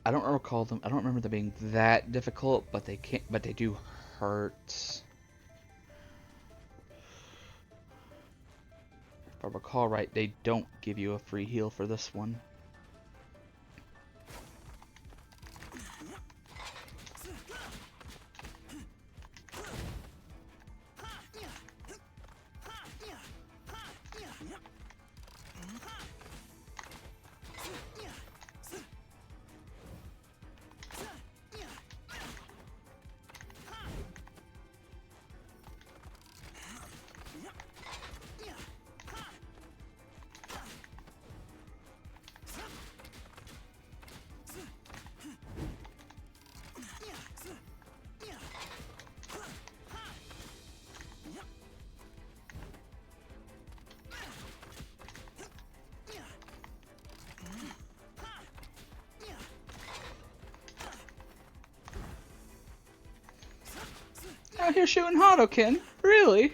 I don't recall them. I don't remember them being that difficult, but they can't. But they do hurt. If I recall right, they don't give you a free heal for this one. Out here shooting Hadoken? Really?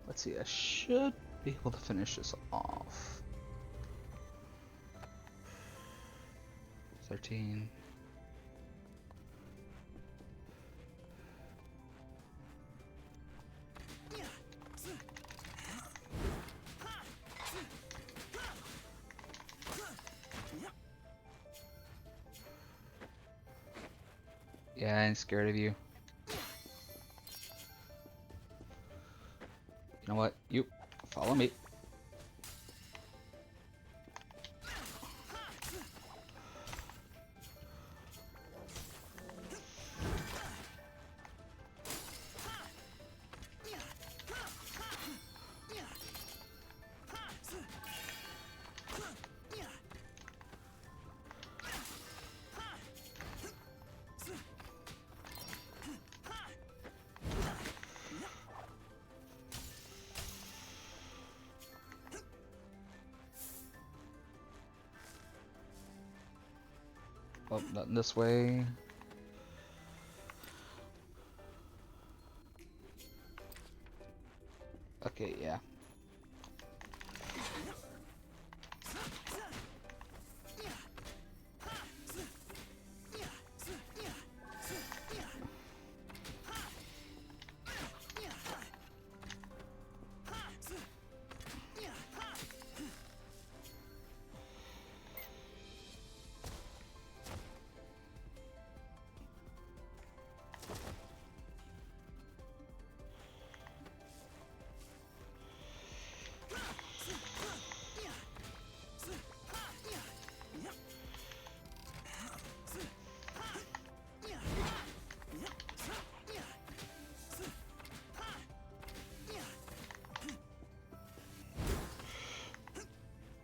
Let's see, I should be able to finish this off. 13. Yeah, I ain't scared of you. You know what? You follow me. Oh, nothing this way. Okay, yeah.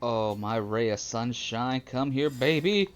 Oh, my ray of sunshine, come here, baby.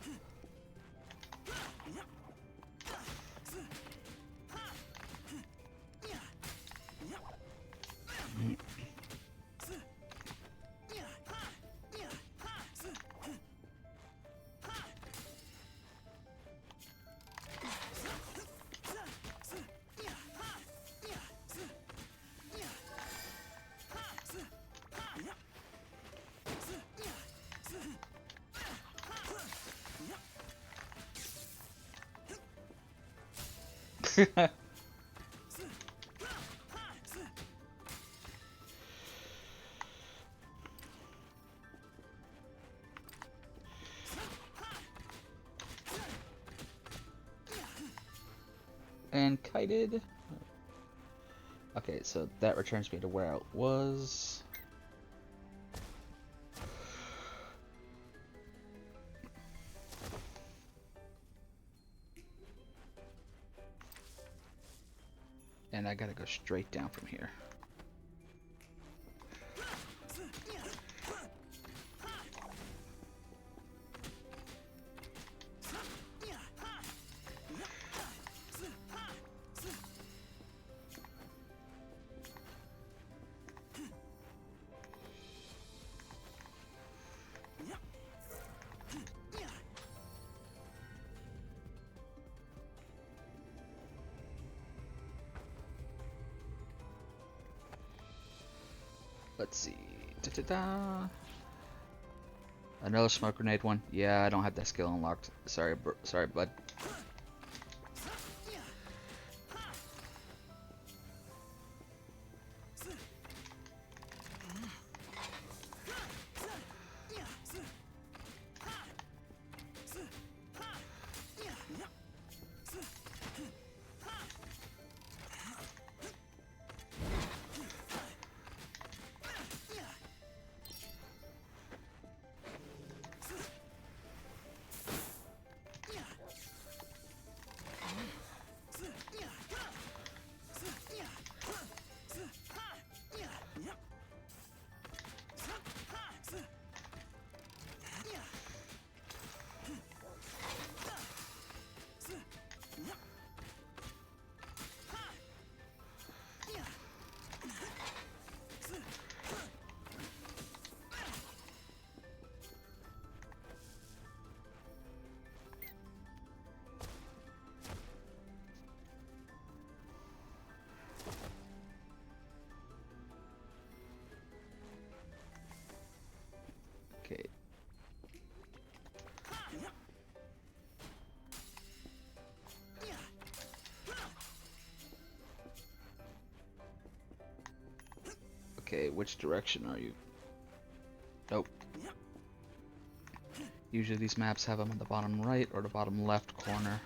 And kited. Okay, so that returns me to where I was. And I gotta go straight down from here. Let's see. Da-da-da. Another smoke grenade one. Yeah, I don't have that skill unlocked. Sorry, sorry, bud. Okay. Okay, which direction are you? Nope. Usually these maps have them in the bottom right or the bottom left corner.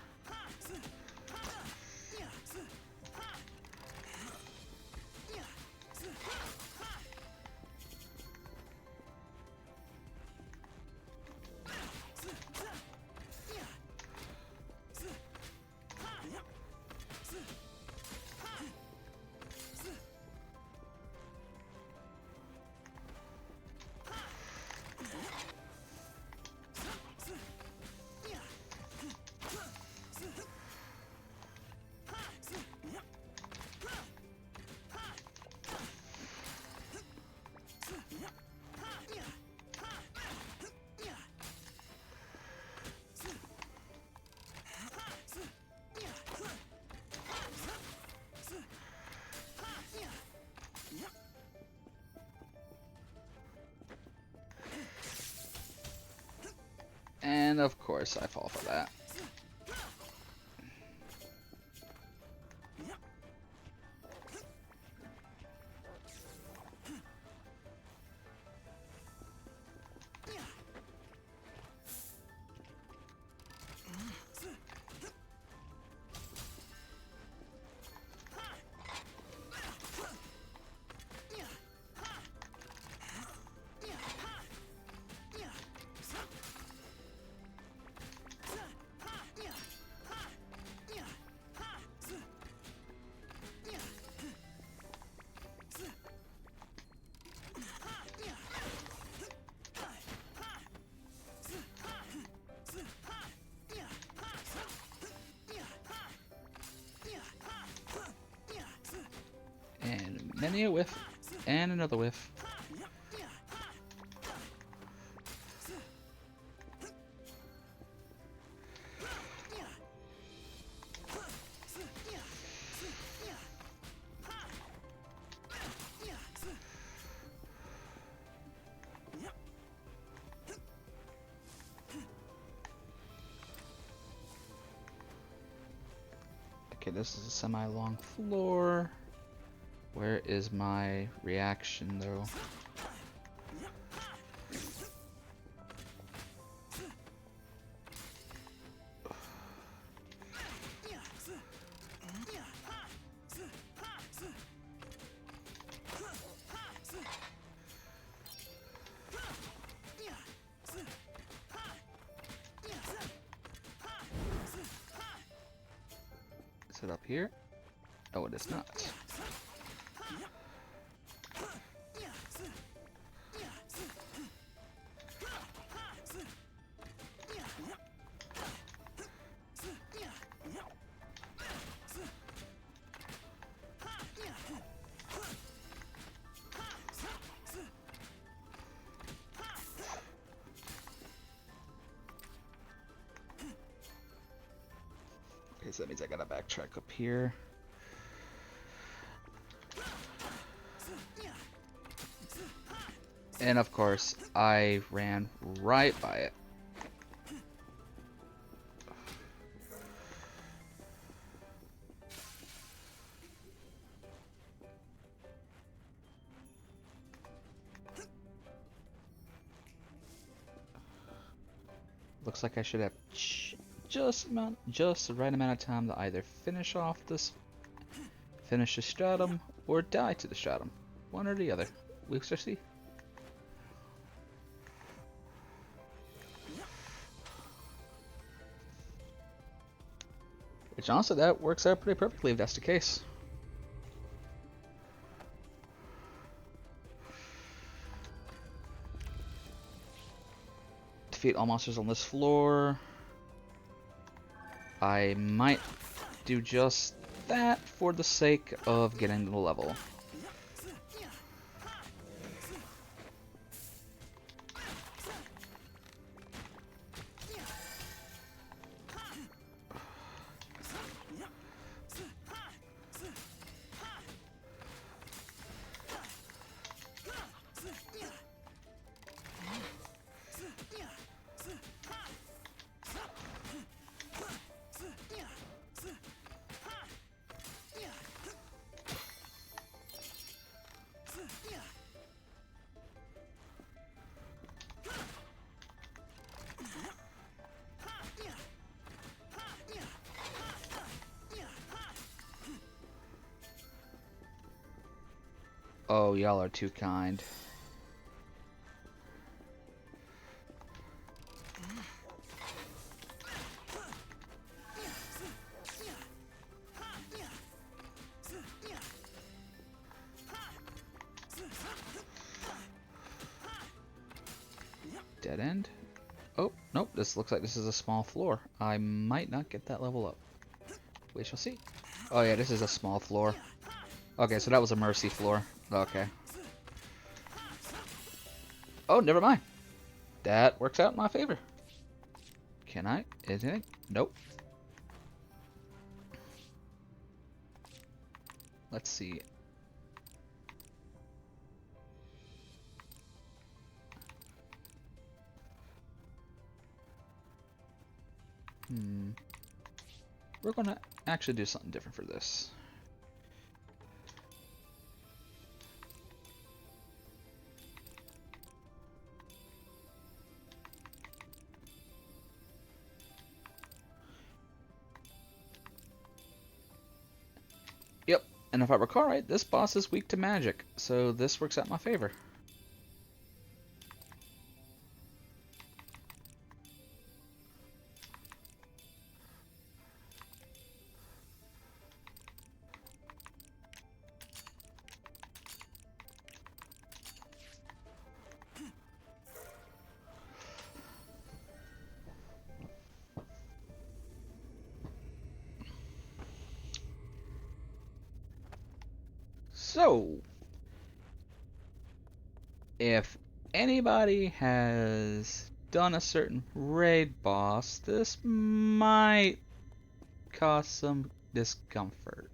And of course I fall for that. And many a whiff. And another whiff. Okay, this is a semi-long floor. Where is my reaction though? Is it up here? Oh, it is not. Okay, so that means I gotta backtrack up here. And of course, I ran right by it. Looks like I should have just the right amount of time to either finish the stratum, or die to the stratum. One or the other. We shall see. Which honestly, that works out pretty perfectly if that's the case. Defeat all monsters on this floor. I might do just that for the sake of getting the level. Oh, y'all are too kind. Dead end. Oh, nope, this looks like this is a small floor. I might not get that level up. We shall see. Oh yeah, this is a small floor. Okay, so that was a mercy floor. Okay. Oh, never mind. That works out in my favor. Can I? Anything? Nope. Let's see. We're gonna actually do something different for this. Yep, and if I recall right, this boss is weak to magic, so this works out in my favor. So, if anybody has done a certain raid boss, this might cause some discomfort.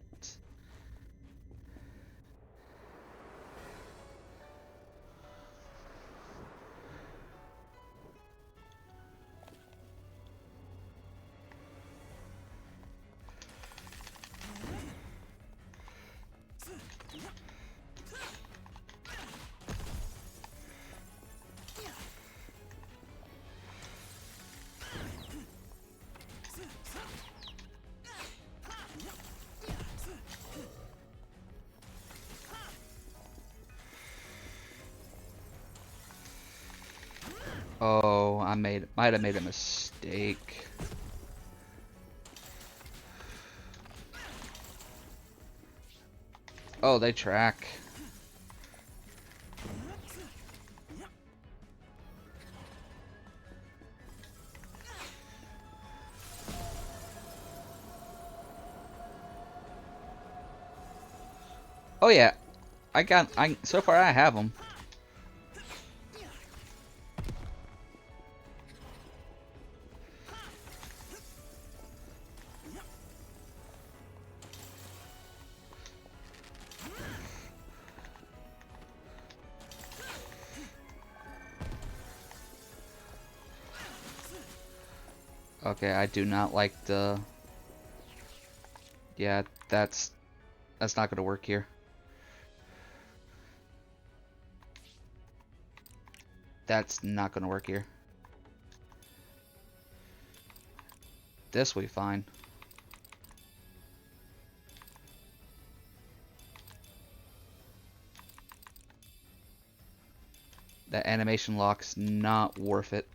Oh, might have made a mistake. Oh, they track. Oh yeah, so far I have them. Okay, I do not like the... Yeah, that's not gonna work here. That's not gonna work here. This will be fine. That animation lock's not worth it.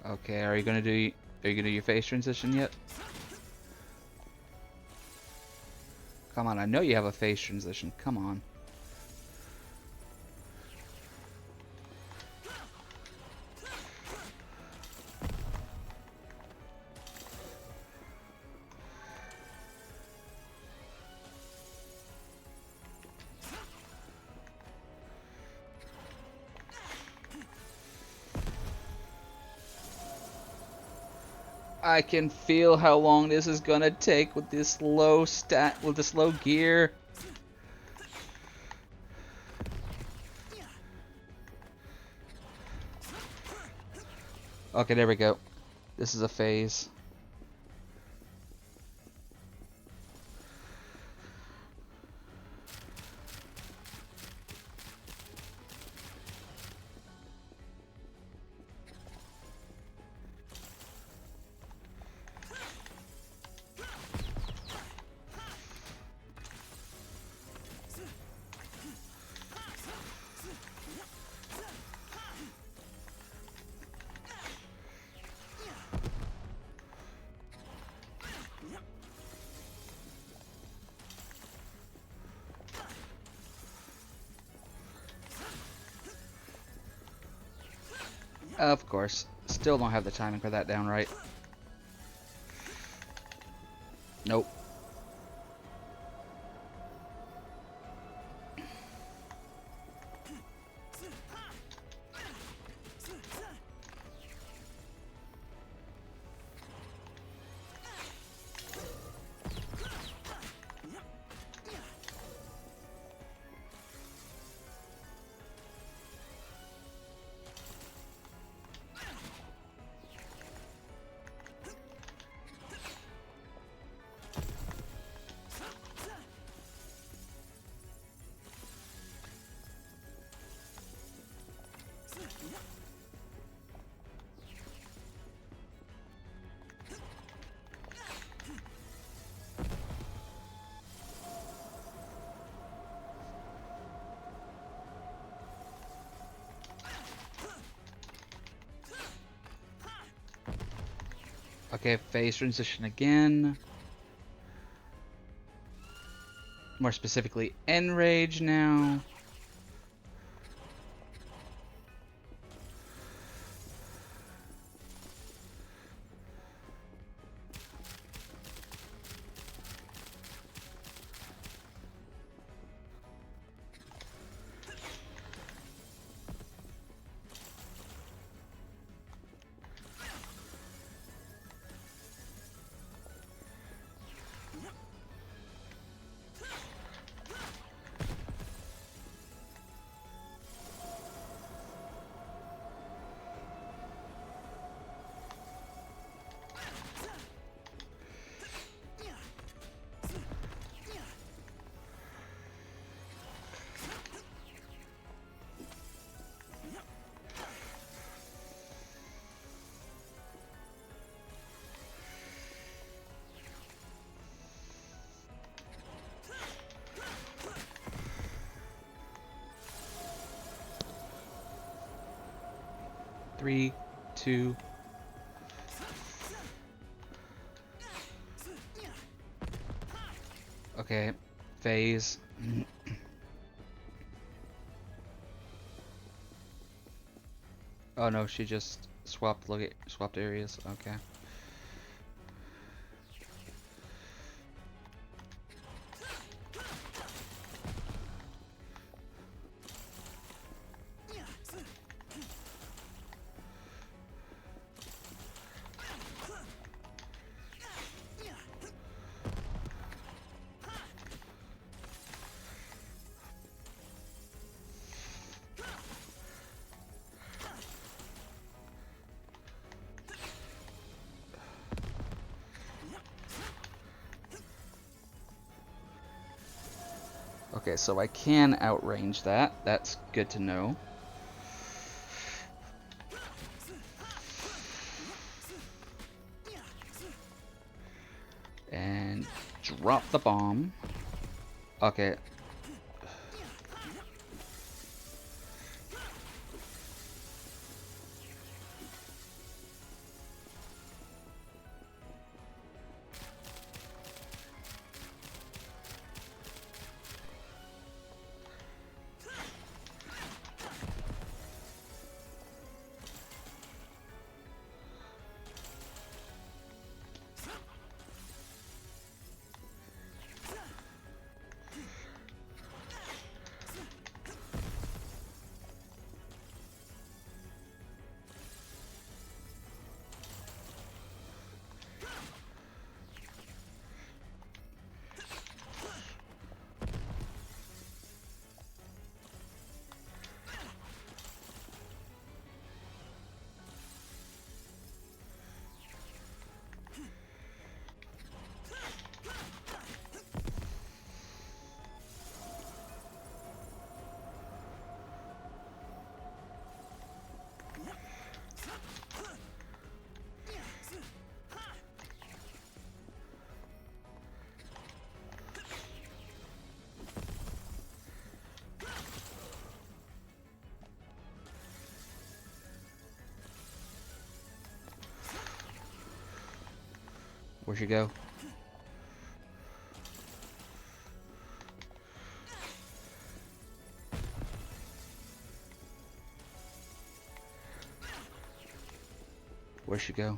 Okay, are you gonna do your phase transition yet? Come on, I know you have a phase transition. Come on. I can feel how long this is gonna take with this low gear. Okay, there we go. This is a phase. Of course. Still don't have the timing for that down right. Nope. Okay, phase transition again. More specifically, enrage now. Three, two. Okay, phase. Oh no, she just swapped areas. Okay. Okay, so I can outrange that. That's good to know. And drop the bomb. Okay. Where'd you go? Where'd she go?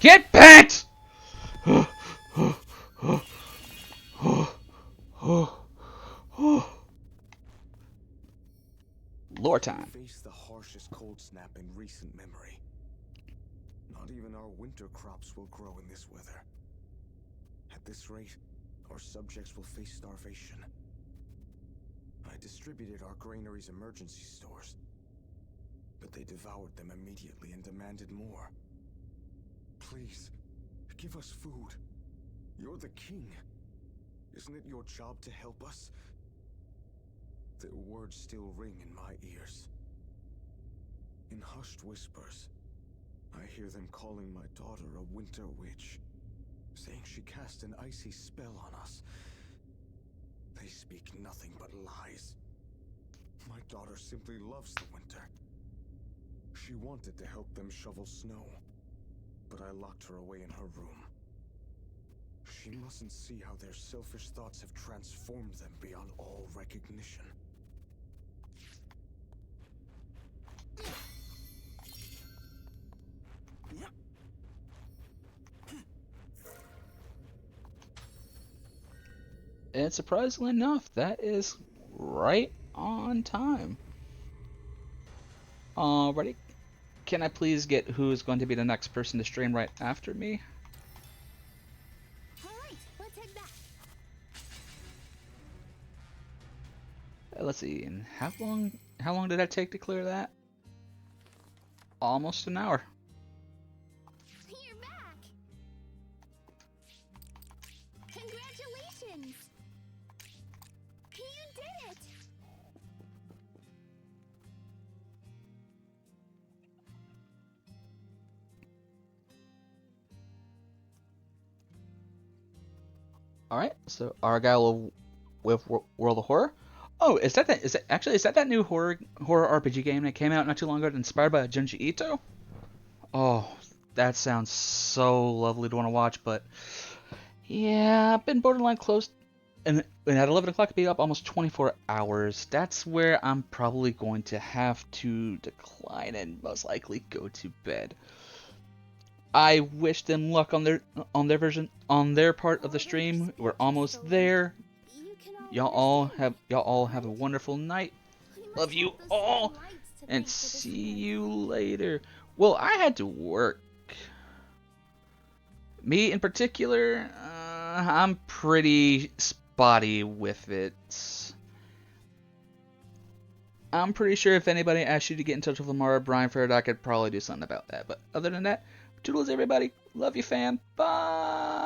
Get back! Lore time. We faced the harshest cold snap in recent memory. Not even our winter crops will grow in this weather. At this rate, our subjects will face starvation. I distributed our granary's emergency stores, but they devoured them immediately and demanded more. Please, give us food. You're the king. Isn't it your job to help us? Their words still ring in my ears. In hushed whispers, I hear them calling my daughter a winter witch, saying she cast an icy spell on us. They speak nothing but lies. My daughter simply loves the winter. She wanted to help them shovel snow, but I locked her away in her room. She mustn't see how their selfish thoughts have transformed them beyond all recognition. And surprisingly enough, that is right on time. Alrighty. Can I please get who's going to be the next person to stream right after me? Alright, let's head back. Let's see. And how long did that take to clear that? Almost an hour. You're back! Congratulations! You did it! All right, so Argyle with World of Horror. Oh, is that new horror RPG game that came out not too long ago, inspired by Junji Ito? Oh, that sounds so lovely to want to watch, but yeah, I've been borderline close, and at 11 o'clock, be up almost 24 hours. That's where I'm probably going to have to decline and most likely go to bed. I wish them luck on their version on their part of the stream. We're almost there. You can all Y'all all have a wonderful night. We Love must you have the all, same lights to and thank for this see event. you later. Well, I had to work. Me in particular, I'm pretty spotty with it. I'm pretty sure if anybody asked you to get in touch with Lamar or Brian Fairdock, I could probably do something about that. But other than that, toodles everybody. Love you, fam. Bye.